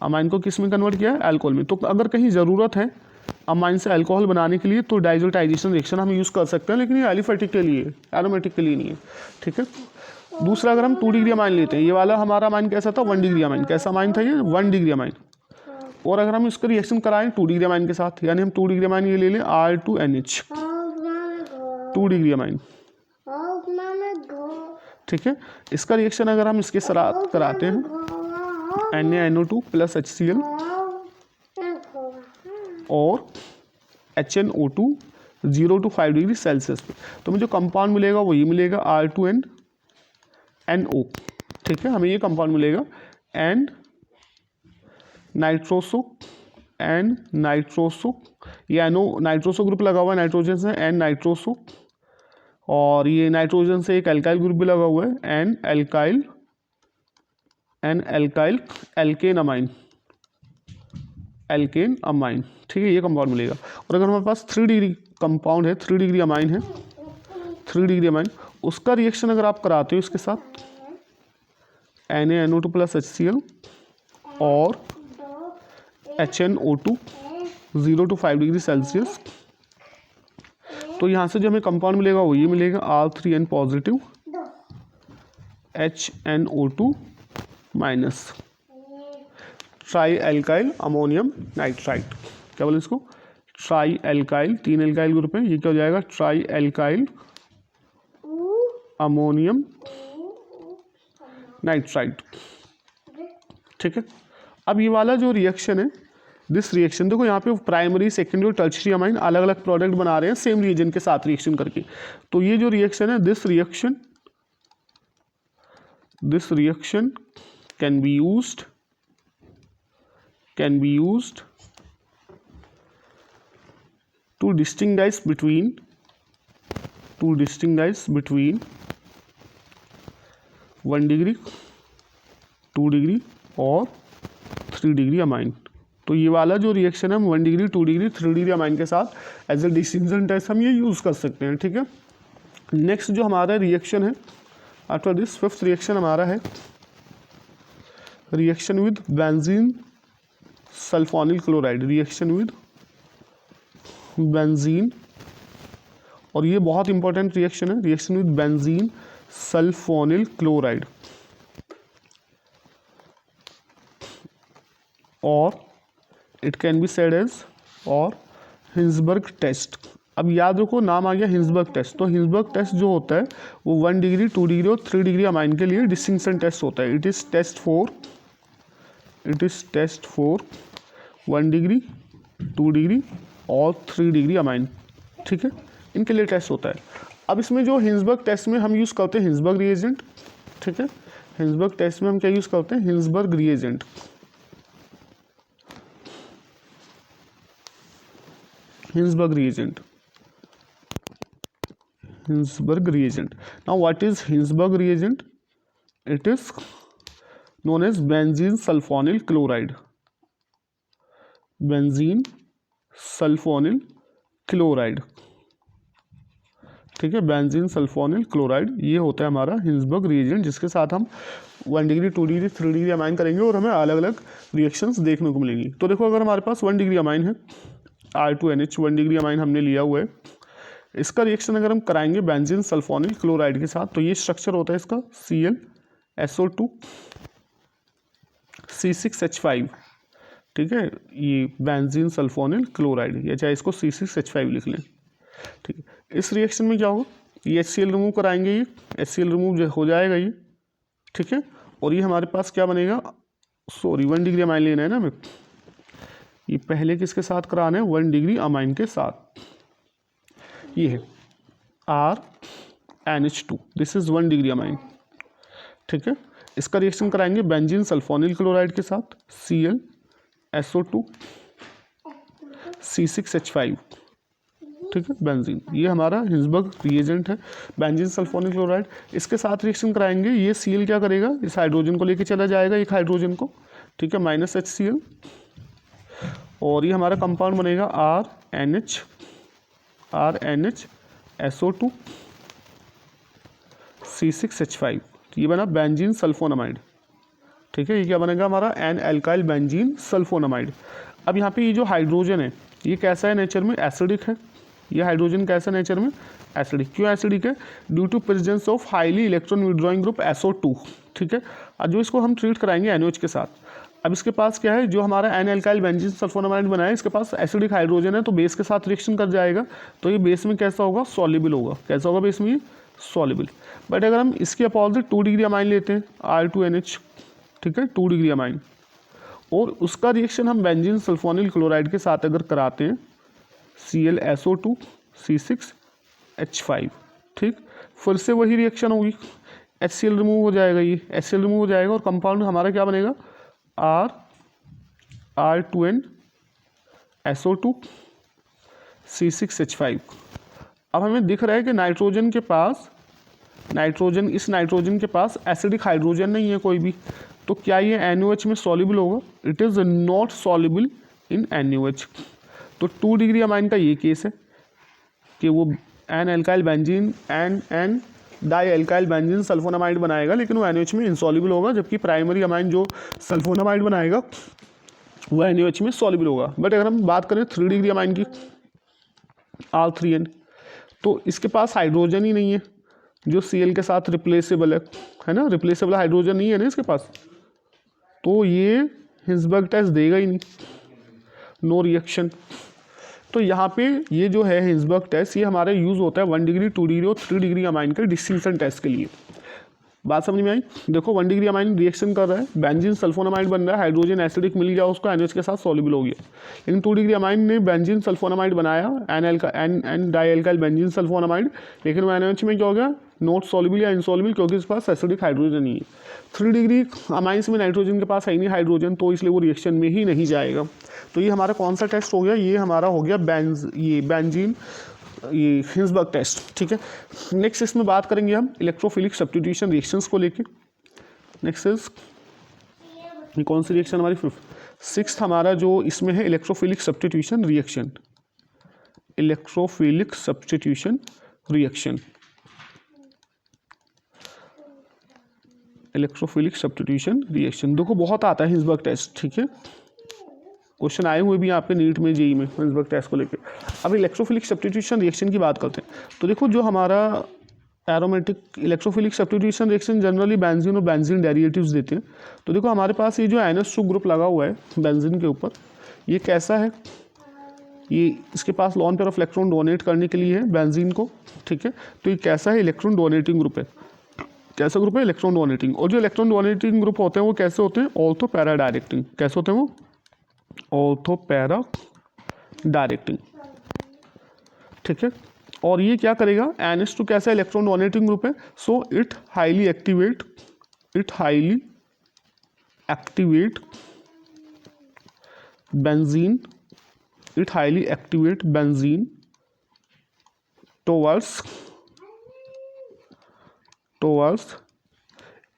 अमाइन को किस में कन्वर्ट किया है, अल्कोहल में। तो अगर कहीं ज़रूरत है अमाइन से अल्कोहल बनाने के लिए तो डाइजोटाइजेशन रिएक्शन हम यूज़ कर सकते हैं, लेकिन ये एलिफेटिक के लिए, एरोमेटिक के लिए नहीं है। ठीक है, दूसरा अगर हम 2 डिग्री अमाइन लेते हैं, ये वाला हमारा अमाइन कैसा था, 1 डिग्री अमाइन। कैसा अमाइन था ये, 1 डिग्री अमाइन। और अगर हम इसका रिएक्शन कराएं 2 डिग्री अमाइन के साथ, यानी हम 2 डिग्री अमाइन ये ले लें R2NH, 2 डिग्री अमाइन। ठीक है, इसका रिएक्शन अगर हम इसके साथ कराते हैं NaNO2 प्लस HCl और HNO2 0 to 5 डिग्री सेल्सियस पे, तो मुझे कंपाउंड मिलेगा वो ये मिलेगा R2NO। ठीक है, हमें ये कंपाउंड मिलेगा, एंड नाइट्रोसो एन नाइट्रोसो, ये एनो नाइट्रोसो ग्रुप लगा हुआ है नाइट्रोजन से, एन नाइट्रोसो, और ये नाइट्रोजन से एक एल्काइल ग्रुप भी लगा हुआ है, N alkyl alkane amine, alkane amine, ठीक है, ये कंपाउंड मिलेगा। और अगर हमारे पास 3 डिग्री कंपाउंड है, 3 डिग्री अमाइन है, 3 डिग्री अमाइन, उसका रिएक्शन अगर आप कराते हो इसके साथ NaNO2 प्लस HCl और HNO2 0 to 5 डिग्री सेल्सियस, तो यहाँ से जो हमें कंपाउंड मिलेगा वो ये मिलेगा R3N positive HNO2 minus, try alkyl ammonium nitrite. क्या बोले इसको? ट्राई एल्काइल, 3 एल्काइल ग्रुप है, ये क्या हो जाएगा? ट्राई एल्काइल अमोनियम नाइट्राइट, ठीक है। अब ये वाला जो रिएक्शन है, दिस रिएक्शन, देखो यहाँ पे प्राइमरी सेकेंडरी और टर्शियरी अमाइन अलग अलग प्रोडक्ट बना रहे हैं सेम रिएजेंट के साथ रिएक्शन करके। तो ये जो रिएक्शन है, this reaction can be used to distinguish between 1 degree, 2 degree और 3 डिग्री अमाइन। तो ये वाला जो रिएक्शन है हम 1 डिग्री, 2 डिग्री, 3 डिग्री अमाइन के साथ एज ए डिस्टिंक्शन टेस्ट हम ये यूज़ कर सकते हैं, ठीक है। नेक्स्ट जो हमारा रिएक्शन है आफ्टर दिस, 5th रिएक्शन हमारा है reaction with benzene sulphonyl chloride, reaction with benzene, और ये बहुत इंपॉर्टेंट रिएक्शन है, reaction with benzene sulphonyl chloride, और it can be said as और हिंसबर्ग टेस्ट। अब याद रखो नाम आ गया हिंसबर्ग टेस्ट, तो हिंसबर्ग टेस्ट जो होता है वो 1 डिग्री, 2 डिग्री और 3 डिग्री अमाइन के लिए डिस्टिंक्शन टेस्ट होता है। It is test for 1 degree, 2 degree और 3 डिग्री अमाइन, ठीक है, इनके लिए टेस्ट होता है। अब इसमें जो हिंसबर्ग टेस्ट में हम यूज़ करते हैं हिंसबर्ग रिएजेंट, ठीक है, हिंसबर्ग टेस्ट में हम क्या यूज़ करते हैं? Hinsberg reagent. Hinsberg reagent. Now what is Hinsberg reagent? It is known as benzene sulfonyl chloride. Benzene sulfonyl chloride, ठीक है, बेंजीन सल्फोनिल क्लोराइड, ये होता है हमारा हिंसबर्ग रिएजेंट, जिसके साथ हम 1 डिग्री, 2 डिग्री, 3 डिग्री अमाइन करेंगे और हमें अलग अलग रिएक्शंस देखने को मिलेंगी। तो देखो अगर हमारे पास 1 डिग्री अमाइन है, R2NH 1 डिग्री अमाइन हमने लिया हुआ है, इसका रिएक्शन अगर हम कराएंगे बेंजीन सल्फोनिल क्लोराइड के साथ, तो ये स्ट्रक्चर होता है इसका ClSO2 C6H5, ठीक है, ये बेंजीन सल्फोनिल क्लोराइड, या चाहे इसको C6H5 लिख लें, ठीक है। इस रिएक्शन में क्या होगा? ये HCl रिमूव कराएंगे, ये HCl रिमूव हो जाएगा ये, ठीक है, और ये हमारे पास क्या बनेगा? 1 डिग्री अमाइन लेना है ना हमें, ये पहले किसके साथ कराना है? 1 डिग्री अमाइन के साथ, ये है RNH2, this is 1 degree amine, ठीक है। इसका रिएक्शन कराएंगे बेंजीन सल्फोनिल क्लोराइड के साथ ClSO2 C6H5, ठीक है, बेंजीन, ये हमारा हिंसबर्ग रिएजेंट है, बेंजीन सल्फोनिल क्लोराइड। इसके साथ रिएक्शन कराएंगे, ये Cl क्या करेगा? इस हाइड्रोजन को लेके चला जाएगा, एक हाइड्रोजन को, ठीक है, -HCl, और ये हमारा कंपाउंड बनेगा RNHSO2 C6H5, ये बना बेंजीन सल्फोनामाइड, ठीक है, ये क्या बनेगा हमारा? N alkyl benzene sulphonamide. अब यहाँ पे ये जो हाइड्रोजन है ये कैसा है नेचर में? एसिडिक है। ये हाइड्रोजन कैसा नेचर में? एसिडिक। क्यों एसिडिक है? Due to presence of highly electron withdrawing group SO2, ठीक है। और जो इसको हम ट्रीट कराएंगे NOH के साथ। अब इसके पास क्या है? जो हमारा एन एल्काइल बेंजीन सल्फोनामाइड बनाया है, इसके पास एसिडिक हाइड्रोजन है, तो बेस के साथ रिएक्शन कर जाएगा, तो ये बेस में कैसा होगा? सॉल्युबल होगा। कैसा होगा बेस में? ये सॉल्युबल। बट अगर हम इसके अपोजिट 2 डिग्री अमाइन लेते हैं, R2NH, ठीक है, 2 डिग्री अमाइन, और उसका रिएक्शन हम बेंजीन सल्फोनिल क्लोराइड के साथ अगर कराते हैं, ClSO2 C6H5, ठीक, फिर से वही रिएक्शन होगी, HCl रिमूव हो जाएगा, ये HCl रिमूव हो जाएगा और कंपाउंड हमारा क्या बनेगा? R2N SO2 C6H5। अब हमें दिख रहा है कि नाइट्रोजन के पास इस नाइट्रोजन के पास एसिडिक हाइड्रोजन नहीं है कोई भी, तो क्या ये NaOH में सॉल्युबल होगा? It is not soluble in NaOH। तो 2 डिग्री अमाइन का ये केस है कि वो N alkyl benzene N di alkyl benzene sulphonamide बनाएगा, लेकिन वो NaOH में इंसॉल्युबल होगा, जबकि प्राइमरी अमाइन जो सल्फोनामाइड बनाएगा वो NaOH में सॉल्युबल होगा। बट अगर हम बात करें 3 डिग्री अमाइन की, R3N, तो इसके पास हाइड्रोजन ही नहीं है जो Cl के साथ रिप्लेसेबल है ना, रिप्लेसेबल हाइड्रोजन नहीं है ना इसके पास, तो ये हिंसबर्ग टेस्ट देगा ही नहीं, नो रिएक्शन। तो यहाँ पे ये जो है हिंसबर्ग टेस्ट, ये हमारा यूज़ होता है 1 डिग्री 2 डिग्री और 3 डिग्री अमाइन के डिस्टिंक्शन टेस्ट के लिए। बात समझ में आई? देखो 1 डिग्री अमाइन रिएक्शन कर रहा है, बेंजीन सल्फोनामाइड बन रहा है, हाइड्रोजन एसिडिक मिल गया उसको, NaOH के साथ सॉल्युबल हो गया। लेकिन 2 डिग्री अमाइन ने बेंजीन सल्फोनामाइड बनाया, N di alkyl benzene sulphonamide, लेकिन वो NaOH में क्या हो गया? नॉट सॉल्युबल या इनसॉल्युबल, क्योंकि इस पास एसिडिक हाइड्रोजन नहीं है। 3 डिग्री अमाइंस में नाइट्रोजन के पास है नहीं हाइड्रोजन, तो इसलिए वो रिएक्शन में ही नहीं जाएगा। तो ये हमारा कौन सा टेस्ट हो गया? ये हमारा हो गया बेंजीन ये हिंसबर्ग टेस्ट। ठीक है, नेक्स्ट इसमें बात करेंगे हम इलेक्ट्रोफिलिक सब्स्टिट्यूशन रिएक्शंस को लेके। नेक्स्ट इज ये कौन सी रिएक्शन हमारी? 6th हमारा जो इसमें है electrophilic substitution reaction. Electrophilic substitution reaction, electrophilic substitution reaction देखो बहुत आता है हिंसबर्ग टेस्ट। ठीक है, क्वेश्चन आए हुए भी हैं आपके नीट में, जेई में हिंसबर्ग टेस्ट को लेकर। अब इलेक्ट्रोफिलिक सब्स्टिट्यूशन रिएक्शन की बात करते हैं, तो देखो जो हमारा aromatic electrophilic substitution reaction generally benzene और बेंजीन डेरिवेटिव्स देते हैं। तो देखो हमारे पास ये जो NH2 ग्रुप लगा हुआ है बेंजीन के ऊपर, ये कैसा है? ये इसके पास lone pair of electron donate करने के लिए है बेंजीन को। ठीक है, तो ये कैसा है? इलेक्ट्रॉन डोनेटिंग ग्रुप है। कैसा ग्रुप है? Electron donating. और जो इलेक्ट्रॉन डोनेटिंग ग्रुप होते हैं वो कैसे होते हैं? Ortho para directing. कैसे होते हैं वो? Ortho para directing. ठीक है, और ये क्या करेगा? NH2 कैसा इलेक्ट्रॉन डोनेटिंग ग्रुप है, so it highly activate benzene, it highly activate benzene towards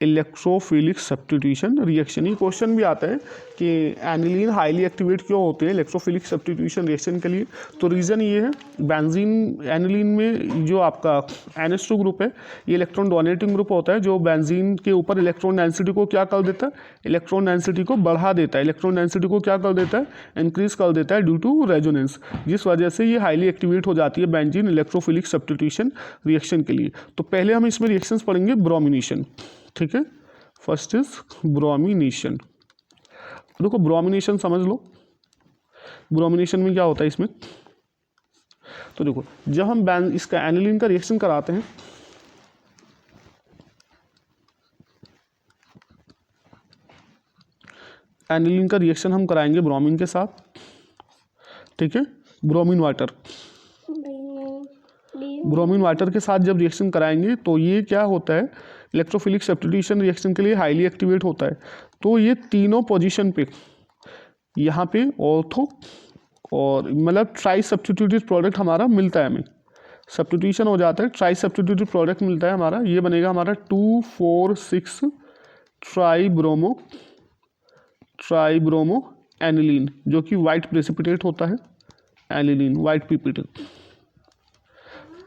electrophilic substitution reaction. ये क्वेश्चन भी आता है कि एनिलीन हाईली एक्टिवेट क्यों होते हैं इलेक्ट्रोफिलिक सब्स्टिट्यूशन रिएक्शन के लिए? तो रीज़न ये है, बेंजीन एनिलीन में जो आपका NH2 ग्रुप है ये इलेक्ट्रॉन डोनेटिंग ग्रुप होता है, जो बेंजीन के ऊपर इलेक्ट्रॉन डेंसिटी को क्या कर देता है? इलेक्ट्रॉन डेंसिटी को बढ़ा देता है। इलेक्ट्रॉन डेंसिटी को क्या कर देता है? इंक्रीज कर देता है ड्यू टू रेजोनेंस, जिस वजह से ये हाईली एक्टिवेट हो जाती है बेंजीन इलेक्ट्रोफिलिक सब्स्टिट्यूशन रिएक्शन के लिए। तो पहले हम इसमें रिएक्शंस पढ़ेंगे ब्रोमिनेशन। ठीक है, फर्स्ट इज ब्रोमिनेशन। देखो ब्रोमिनेशन समझ लो, ब्रोमिनेशन में क्या होता है इसमें? तो देखो जब हम इसका एनिलीन का रिएक्शन कराते हैं, एनिलीन का रिएक्शन हम कराएंगे ब्रोमीन के साथ। ठीक है, ब्रोमीन वाटर के साथ जब रिएक्शन कराएंगे तो ये क्या होता है? इलेक्ट्रोफिलिक सब्स्टिट्यूशन रिएक्शन के लिए हाईली एक्टिवेट होता है। तो ये तीनों पोजीशन पे यहाँ पे ऑर्थो और मतलब ट्राई सब्स्टिट्यूटेड प्रोडक्ट हमारा मिलता है, हमें सब्स्टिट्यूशन हो जाता है, ट्राई सब्स्टिट्यूटेड प्रोडक्ट मिलता है हमारा। ये बनेगा हमारा 2,4,6 ट्राइब्रोमो एनिलीन, जो कि वाइट प्रेसिपिटेट होता है, एनिलीन वाइट पीपीटी।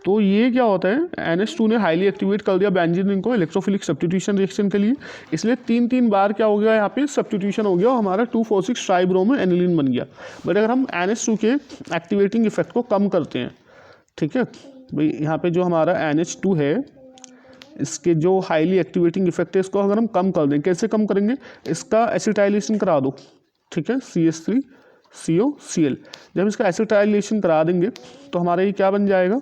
तो ये क्या होता है? NH2 ने हाईली एक्टिवेट कर दिया बेंजीन रिंग को इलेक्ट्रोफिलिक सब्स्टिट्यूशन रिएक्शन के लिए, इसलिए 3 बार क्या हो गया यहाँ पे? सब्स्टिट्यूशन हो गया और हमारा 2,4,6 ट्राइब्रोमो एनिलीन बन गया। बट अगर हम NH2 के एक्टिवेटिंग इफेक्ट को कम करते हैं, ठीक है भाई, यहाँ पे जो हमारा NH2 है इसके जो हाईली एक्टिवेटिंग इफेक्ट है इसको अगर हम कम कर दें, कैसे कम करेंगे? इसका एसिटाइलेशन करा दो। ठीक है, CH3COCl। जब इसका एसिटाइलेशन करा देंगे तो हमारा ये क्या बन जाएगा?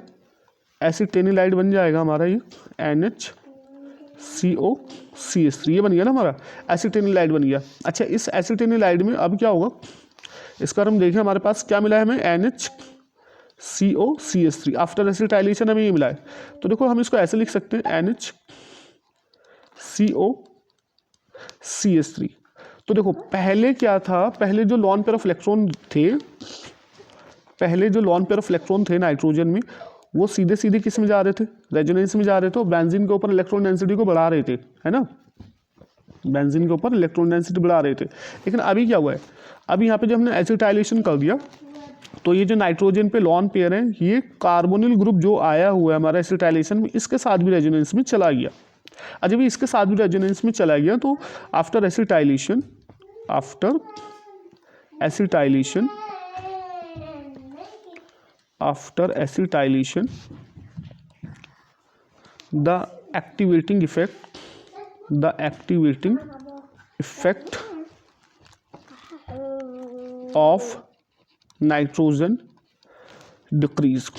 एसिटेनिलाइड बन जाएगा हमारा ये NHCOCH3, ये बन गया ना हमारा, एसिटेनिलाइड बन गया। अच्छा, इस एसिटेनिलाइड में अब क्या होगा? इसका हम देखें हमारे पास क्या मिला है हमें? NHCOCH3। आफ्टर एसिटाइलेशन हमें ये मिला है। तो देखो हम इसको ऐसे लिख सकते हैं NHCOCH3। तो देखो पहले क्या था? पहले जो लॉन पेयर ऑफ इलेक्ट्रॉन थे पहले जो लॉन पेयर ऑफ इलेक्ट्रॉन थे नाइट्रोजन में वो सीधे सीधे किस में जा रहे थे, रेजोनेंस में जा रहे थे, और बेंजीन के ऊपर इलेक्ट्रॉन डेंसिटी को बढ़ा रहे थे, है ना, बेंजीन के ऊपर इलेक्ट्रॉन डेंसिटी बढ़ा रहे थे। लेकिन अभी क्या हुआ है, अभी यहाँ पे जब हमने एसिटाइलेशन कर दिया तो ये जो नाइट्रोजन पे लॉन पेयर है ये कार्बोनिल ग्रुप जो आया हुआ है हमारा एसिटाइलेशन में, इसके साथ भी रेजोनेंस में चला गया। जब इसके साथ भी रेजोनेंस में चला गया तो after acetylation the activating effect of nitrogen decrease,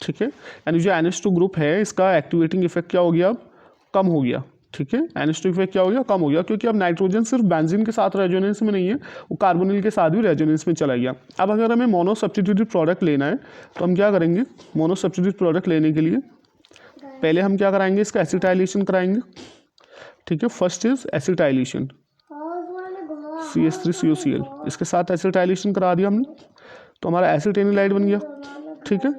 ठीक है, यानी जो NH2 ग्रुप है इसका एक्टिवेटिंग इफेक्ट क्या हो गया, अब कम हो गया, ठीक है, NH2 इफेक्ट क्या हो गया, कम हो गया, क्योंकि अब नाइट्रोजन सिर्फ बेंजीन के साथ रेजोनेंस में नहीं है, वो कार्बोनिल के साथ भी रेजोनेंस में चला गया। अब अगर हमें मोनो सब्स्टिट्यूटेड प्रोडक्ट लेना है तो हम क्या करेंगे, मोनो सब्स्टिट्यूटेड प्रोडक्ट लेने के लिए पहले हम क्या कराएंगे, इसका एसिटाइलेशन कराएंगे, ठीक है, फर्स्ट इज एसिटाइलेशन CH3COCl, इसके साथ एसिटाइलेशन करा दिया हमने तो हमारा एसिटेनिलाइड बन गया, ठीक है,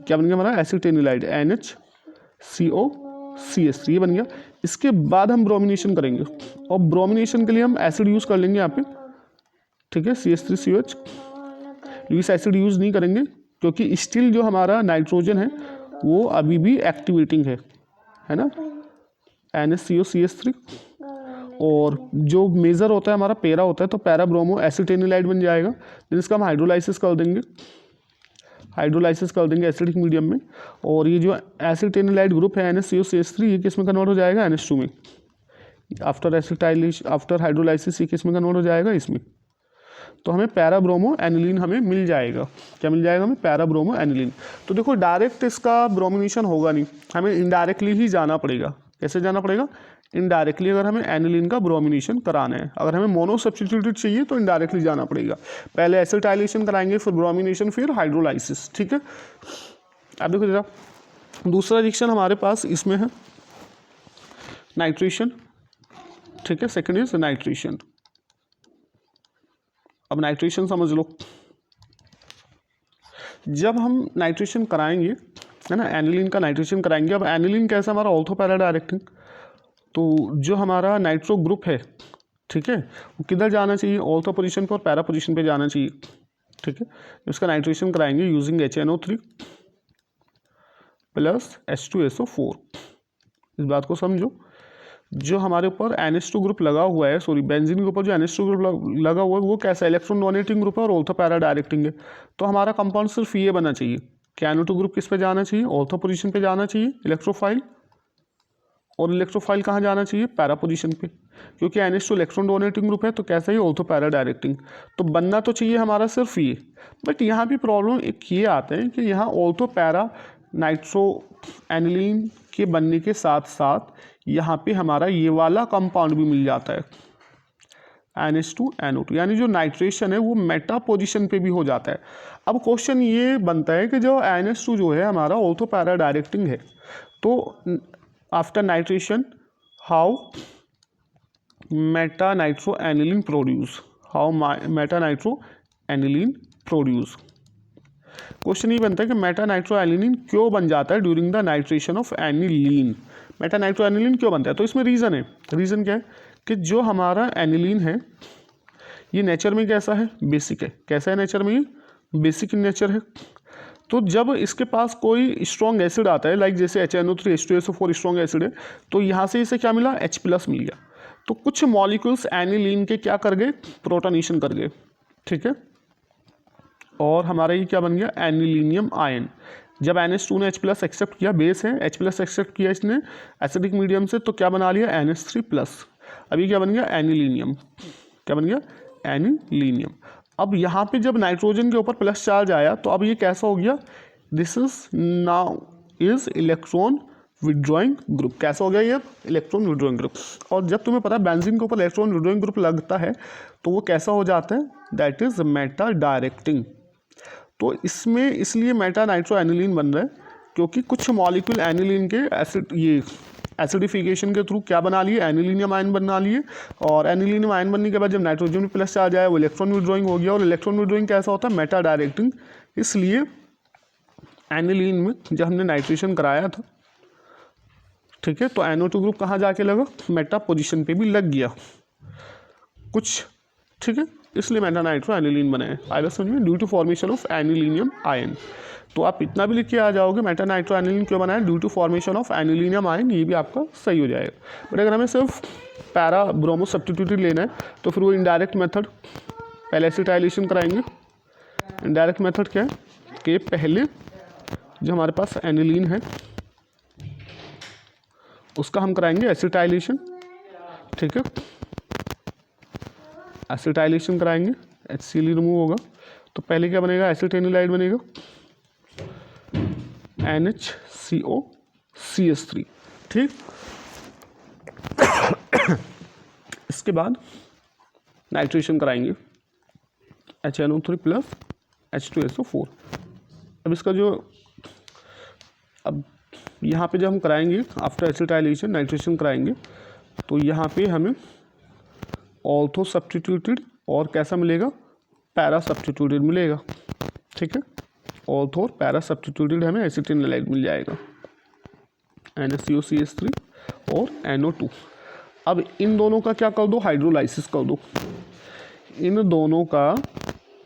क्या बन गया हमारा एसिटेनिलाइड NHCOCH3 ये बन गया। इसके बाद हम ब्रोमिनेशन करेंगे और ब्रोमिनेशन के लिए हम एसिड यूज़ कर लेंगे यहाँ पे, ठीक है, CH3COH, लुईस एसिड यूज़ नहीं करेंगे क्योंकि स्टिल जो हमारा नाइट्रोजन है वो अभी भी एक्टिवेटिंग है ना, NHCOCH3, और जो मेजर होता है हमारा पैरा होता है तो पैरा ब्रोमो एसिटेनिलाइड बन जाएगा। फिर इसका हम हाइड्रोलाइसिस कर देंगे एसिडिक मीडियम में, और ये जो एसिटेनिलाइड ग्रुप है NHCOCH3 ये किस में कन्वर्ट हो जाएगा, NH2 में। आफ्टर हाइड्रोलाइसिस ये किस में कन्वर्ट हो जाएगा, इसमें। तो हमें पैरा ब्रोमो एनिलीन हमें मिल जाएगा, क्या मिल जाएगा हमें, पैरा ब्रोमो एनिलीन। तो देखो डायरेक्ट इसका ब्रोमिनेशन होगा नहीं, हमें इनडायरेक्टली ही जाना पड़ेगा। कैसे जाना पड़ेगा, इनडायरेक्टली, अगर हमें एनिलीन का ब्रोमिनेशन कराना है। अगर हमें मोनो सब्स्टिट्यूटेड चाहिए तो इनडायरेक्टली जाना पड़ेगा, पहले एसिटाइलेशन कराएंगे, फिर ब्रोमिनेशन, फिर हाइड्रोलाइसिस, ठीक है। अब देखो जरा दूसरा रिएक्शन हमारे पास इसमें है नाइट्रेशन, ठीक है, सेकेंड इज नाइट्रेशन। अब नाइट्रेशन समझ लो, जब हम नाइट्रेशन कराएंगे, है ना, एनिलीन का नाइट्रेशन कराएंगे। अब एनिलीन कैसा, हमारा ऑर्थो पैरा डायरेक्टिंग, तो जो हमारा नाइट्रो ग्रुप है, ठीक है, वो किधर जाना चाहिए, ऑर्थो पोजीशन पर और पैरा पोजीशन पे जाना चाहिए, ठीक है। इसका नाइट्रेशन कराएंगे यूजिंग HNO3 प्लस H2SO4। इस बात को समझो, जो हमारे ऊपर NH2 ग्रुप लगा हुआ है, सॉरी बेंजीन के ऊपर जो NH2 ग्रुप लगा हुआ है वो कैसा इलेक्ट्रॉन डोनेटिंग ग्रुप है और ऑर्थो पैरा डायरेक्टिंग है। तो हमारा कंपाउंड सिर्फ ये बनना चाहिए कि NO2 ग्रुप किस पे जाना चाहिए, ऑर्थो पोजीशन पे जाना चाहिए इलेक्ट्रोफाइल, और इलेक्ट्रोफाइल कहाँ जाना चाहिए, पैरा पोजीशन पे, क्योंकि NH2 इलेक्ट्रॉन डोनेटिंग ग्रुप है तो कैसा ही ऑर्थो पैरा डायरेक्टिंग। तो बनना तो चाहिए हमारा सिर्फ ये, बट यहाँ भी प्रॉब्लम एक ये आता है कि यहाँ ऑर्थो पैरा नाइट्रो एनिलीन के बनने के साथ साथ यहाँ पे हमारा ये वाला कंपाउंड भी मिल जाता है NH2NO2, यानी जो नाइट्रेशन है वो मेटा पोजीशन पे भी हो जाता है। अब क्वेश्चन ये बनता है कि जो NH2 जो है हमारा ऑर्थो पैरा डायरेक्टिंग है, तो after nitration how Meta nitro aniline produce, question ये बनता है कि मेटा नाइट्रो एनिलीन क्यों बन जाता है during the nitration of aniline, Meta nitro aniline क्यों बनता है। तो इसमें रीज़न है, रीज़न क्या है कि जो हमारा एनिलीन है ये नेचर में कैसा है, बेसिक है। कैसा है नेचर में, ये बेसिक इन नेचर है। तो जब इसके पास कोई स्ट्रॉन्ग एसिड आता है, लाइक जैसे HNO3 H2SO4 स्ट्रॉन्ग एसिड है, तो यहाँ से इसे क्या मिला, H+ मिल गया। तो कुछ मॉलिक्यूल्स एनिलीन के क्या कर गए, प्रोटोनेशन कर गए, ठीक है, और हमारा ये क्या बन गया, एनिलीनियम आयन। जब NH2 ने H+ एक्सेप्ट किया, बेस है, H+ एक्सेप्ट किया इसने एसिडिक मीडियम से, तो क्या बना लिया, NH3+। अभी क्या बन गया, एनिलीनियम, क्या बन गया, एनिलीनियम। अब यहाँ पे जब नाइट्रोजन के ऊपर प्लस चार्ज आया तो अब ये कैसा हो गया, this is now is electron withdrawing group. कैसा हो गया ये, इलेक्ट्रॉन विड्रॉइंग ग्रुप। और जब तुम्हें पता है बेंजीन के ऊपर इलेक्ट्रॉन विड्रॉइंग ग्रुप लगता है तो वो कैसा हो जाता है, दैट इज मेटा डायरेक्टिंग। तो इसमें इसलिए मेटा नाइट्रो एनिलीन बन रहा है क्योंकि कुछ मॉलिक्यूल एनिलीन के एसिडिफिकेशन के थ्रू क्या बना लिए, एनिलीनियम आयन बना लिए, और एनिलीनियम आयन बनने के बाद जब नाइट्रोजन में प्लस चार्ज आया वो इलेक्ट्रॉन विड्रॉइंग हो गया। और इलेक्ट्रॉन विड्रॉइंग कैसा होता है, मेटा डायरेक्टिंग इसलिए एनिलीन में जब हमने नाइट्रेशन कराया था, ठीक है, तो NO2 ग्रुप कहाँ जाके लगा, मेटा पोजीशन पे भी लग गया कुछ, ठीक है, इसलिए मेटा नाइट्रो एनिलीन बनाए। आएगा समझ में, due to formation of anilinium ion. तो आप इतना भी लिख के आ जाओगे मेटा नाइट्रो एनिलीन क्यों बनाया, due to formation of anilinium ion, ये भी आपका सही हो जाएगा। बट अगर हमें सिर्फ पैरा ब्रोमो सब्स्टिट्यूटेड लेना है तो फिर वो इनडायरेक्ट मेथड, पहले एसिटाइलेशन कराएंगे। इनडायरेक्ट मेथड क्या है कि पहले जो हमारे पास एनिलीन है उसका हम कराएंगे एसिटाइलेशन, ठीक है, एसिटाइलेशन कराएंगे, HCl रिमूव होगा तो पहले क्या बनेगा, एसिटेनिलाइड बनेगा, NHCOCH3, ठीक। इसके बाद नाइट्रेशन कराएंगे, HNO3 प्लस H2SO4। अब इसका जो, अब यहाँ पे जब हम कराएंगे आफ्टर एसिटाइलेशन नाइट्रेशन कराएंगे तो यहाँ पे हमें ऑर्थो सब्स्टिट्यूटेड और कैसा मिलेगा, पैरा सब्स्टिट्यूटेड मिलेगा, ठीक है, ऑर्थो और पैरा सब्स्टिट्यूटेड हमें एसिटेनिलाइड मिल जाएगा, NHCOCH3 और NO2। अब इन दोनों का क्या कर दो, हाइड्रोलाइसिस कर दो। इन दोनों का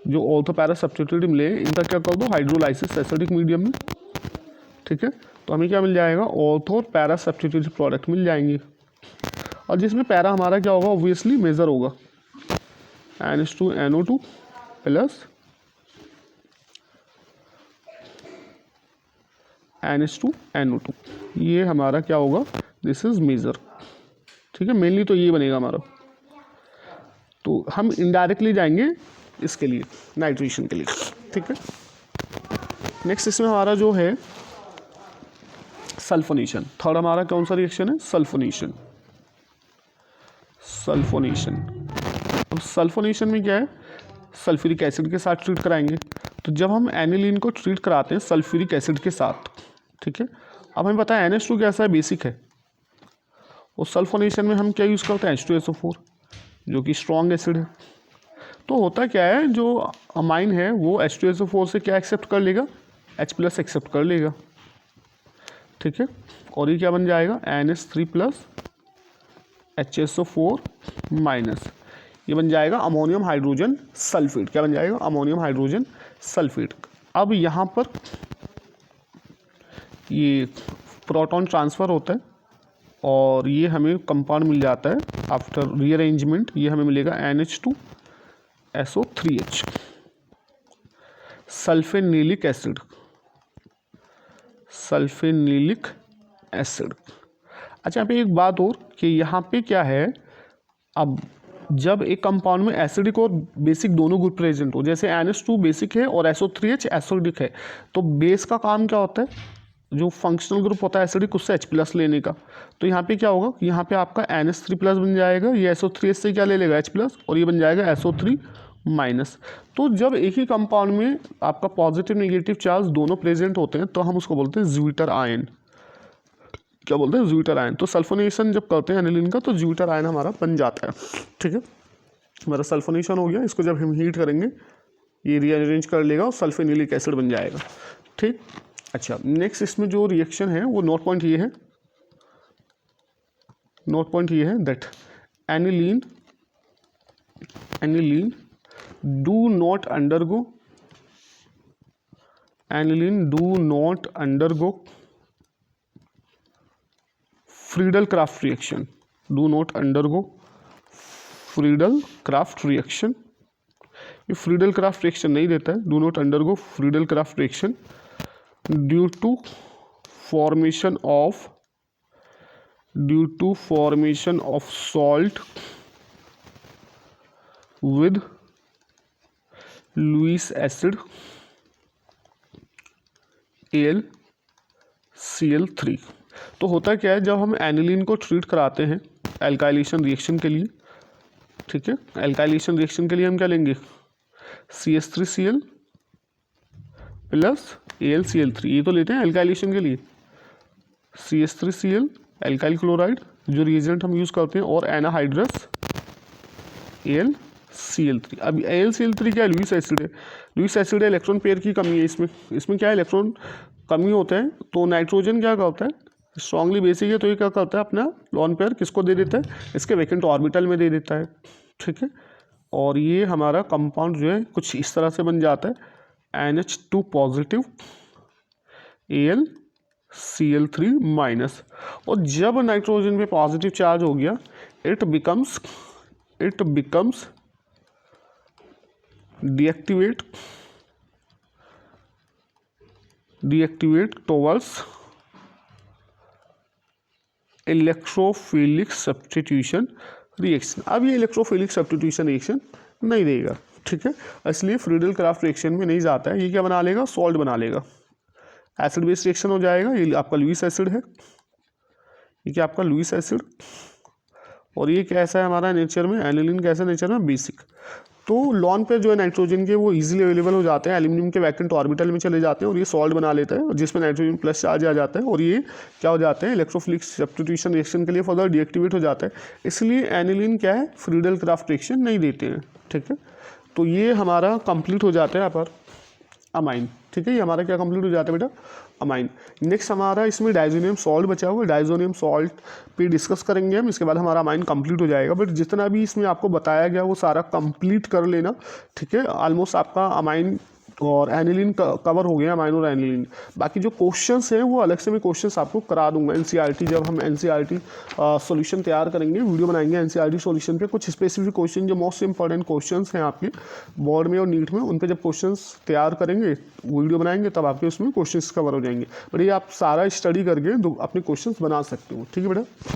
जो ऑर्थो पैरा सब्स्टिट्यूटेड मिले इनका क्या कर दो, हाइड्रोलाइसिस एसिडिक मीडियम में, ठीक है, तो हमें क्या मिल जाएगा, ऑर्थो और पैरा सब्स्टिट्यूटेड प्रोडक्ट मिल जाएंगे। और जिसमें पैरा हमारा क्या होगा, ऑब्वियसली मेजर होगा, NH2NO2 प्लस NH2NO2, ये हमारा क्या होगा, दिस इज मेजर, ठीक है, मेनली तो ये बनेगा हमारा। तो हम इनडायरेक्टली जाएंगे इसके लिए, नाइट्रेशन के लिए, ठीक है। नेक्स्ट इसमें हमारा जो है सल्फोनेशन, थर्ड हमारा कौन सा रिएक्शन है, सल्फोनेशन। सल्फोनेशन, अब सल्फोनेशन में क्या है, सल्फ्यूरिक एसिड के साथ ट्रीट कराएंगे। तो जब हम एनिलीन को ट्रीट कराते हैं सल्फ्यूरिक एसिड के साथ, ठीक है, अब हमें पता है NH2 कैसा है, बेसिक है, और सल्फोनेशन में हम क्या यूज़ करते हैं, H2SO4 जो कि स्ट्रॉन्ग एसिड है। तो होता क्या है, जो अमाइन है वो H2SO4 से क्या एक्सेप्ट कर लेगा, H+ एक्सेप्ट कर लेगा, ठीक है, और ये क्या बन जाएगा, NH3 प्लस HSO4 माइनस, ये बन जाएगा अमोनियम हाइड्रोजन सल्फेट। क्या बन जाएगा, अमोनियम हाइड्रोजन सल्फेट। अब यहाँ पर ये प्रोटॉन ट्रांसफ़र होता है और ये हमें कंपाउंड मिल जाता है आफ्टर रीअरेंजमेंट, ये हमें मिलेगा NH2SO3H, सल्फेनिलिक एसिड, सल्फेनिलिक एसिड। अच्छा यहाँ पे एक बात और कि यहाँ पे क्या है, अब जब एक कंपाउंड में एसिडिक और बेसिक दोनों ग्रुप प्रेजेंट हो, जैसे NH2 बेसिक है और SO3H एसिडिक है, तो बेस का काम क्या होता है, जो फंक्शनल ग्रुप होता है एसिडिक उससे H+ लेने का। तो यहाँ पे क्या होगा, यहाँ पे आपका NH3 प्लस बन जाएगा, ये SO3H से क्या ले लेगा, H+, और ये बन जाएगा SO3 माइनस। तो जब एक ही कंपाउंड में आपका पॉजिटिव नेगेटिव चार्ज दोनों प्रेजेंट होते हैं तो हम उसको बोलते हैं ज्विटर आयन। क्या बोलते हैं, ज्विटर आयन। तो सल्फोनेशन जब करते हैं एनिलीन का तो ज्विटर आयन हमारा बन जाता है, ठीक है, हमारा सल्फोनेशन हो गया। इसको जब हम हीट करेंगे ये रीअरेंज कर लेगा और सल्फेनिलिक एसिड बन जाएगा, ठीक। अच्छा नेक्स्ट इसमें जो रिएक्शन है वो नोट पॉइंट ये है, नोट पॉइंट ये है that aniline do not undergo Friedel-Crafts reaction, do not undergo Friedel-Crafts reaction। ये Friedel-Crafts reaction नहीं देता है, do not undergo Friedel-Crafts reaction due to formation of salt with Lewis acid AlCl3। तो होता क्या है, जब हम एनिलीन को ट्रीट कराते हैं एल्काइलेशन रिएक्शन के लिए, ठीक है, एल्काइलेशन रिएक्शन के लिए हम क्या लेंगे, CH3Cl प्लस AlCl3, ये तो लेते हैं एल्काइलेशन के लिए, CH3Cl एल्काइल क्लोराइड जो रिएजेंट हम यूज़ करते हैं, और एनाहाइड्रस Cl3। अब AlCl3 क्या है? लुईस एसिड है। लुईस एसिड है, इलेक्ट्रॉन पेयर की कमी है इसमें। इसमें क्या है? इलेक्ट्रॉन कमी होता है। तो नाइट्रोजन क्या करता है? स्ट्रांगली बेसिक है तो ये क्या करता है? अपना लॉन पेयर किसको दे देता है? इसके वैकेंट ऑर्बिटल में दे देता है। ठीक है, और ये हमारा कंपाउंड जो है कुछ इस तरह से बन जाता है, NH2 पॉजिटिव AlCl3 माइनस। और जब नाइट्रोजन पे पॉजिटिव चार्ज हो गया, it becomes deactivate towards electrophilic substitution reaction. अब ये इलेक्ट्रोफिलिक सब्स्टिट्यूशन रिएक्शन नहीं देगा। ठीक है, इसलिए फ्रीडल क्राफ्ट रिएक्शन में नहीं जाता है। ये क्या बना लेगा? सॉल्ट बना लेगा, एसिड बेस रिएक्शन हो जाएगा। ये आपका लुईस एसिड है, ये क्या आपका लुईस एसिड। और ये कैसा है हमारा नेचर में? एनिलीन कैसा नेचर में? बेसिक। तो लॉन पे जो है नाइट्रोजन के वो इजीली अवेलेबल हो जाते हैं, एल्यूमिनियम के वैकेंट ऑर्बिटल में चले जाते हैं और ये सॉल्ट बना लेता है जिसमें नाइट्रोजन प्लस चार्ज आ जाता है और ये क्या हो जाते हैं? इलेक्ट्रोफिलिक सब्स्टिट्यूशन रिएक्शन के लिए फर्दर डीएक्टिवेट हो जाता है। इसलिए एनिलीन क्या है? फ्रीडल क्राफ्ट रिएक्शन नहीं देते हैं। ठीक है, तो ये हमारा कंप्लीट हो जाता है यहाँ पर अमाइन। ठीक है, ये हमारा क्या कंप्लीट हो जाता है बेटा? अमाइन। नेक्स्ट हमारा इसमें डाइजोनियम सॉल्ट बचा हुआ है, डाइजोनियम सॉल्ट पे डिस्कस करेंगे हम। इसके बाद हमारा अमाइन कंप्लीट हो जाएगा। बट जितना भी इसमें आपको बताया गया वो सारा कंप्लीट कर लेना। ठीक है, ऑलमोस्ट आपका अमाइन और एनिलीन कवर हो गया, अमाइन और एनिलीन। बाकी जो क्वेश्चंस हैं वो अलग से मैं क्वेश्चंस आपको करा दूंगा एनसीईआरटी। जब हम एनसीईआरटी सॉल्यूशन तैयार करेंगे, वीडियो बनाएंगे एनसीईआरटी सॉल्यूशन पे, कुछ स्पेसिफिक क्वेश्चन जो मोस्ट इंपॉर्टेंट क्वेश्चंस हैं आपके बोर्ड में और नीट में, उन पे जब क्वेश्चंस तैयार करेंगे, वीडियो बनाएंगे, तब आपके उसमें क्वेश्चंस कवर हो जाएंगे। बट ये आप सारा स्टडी करके अपने क्वेश्चंस बना सकते हो। ठीक है बेटा।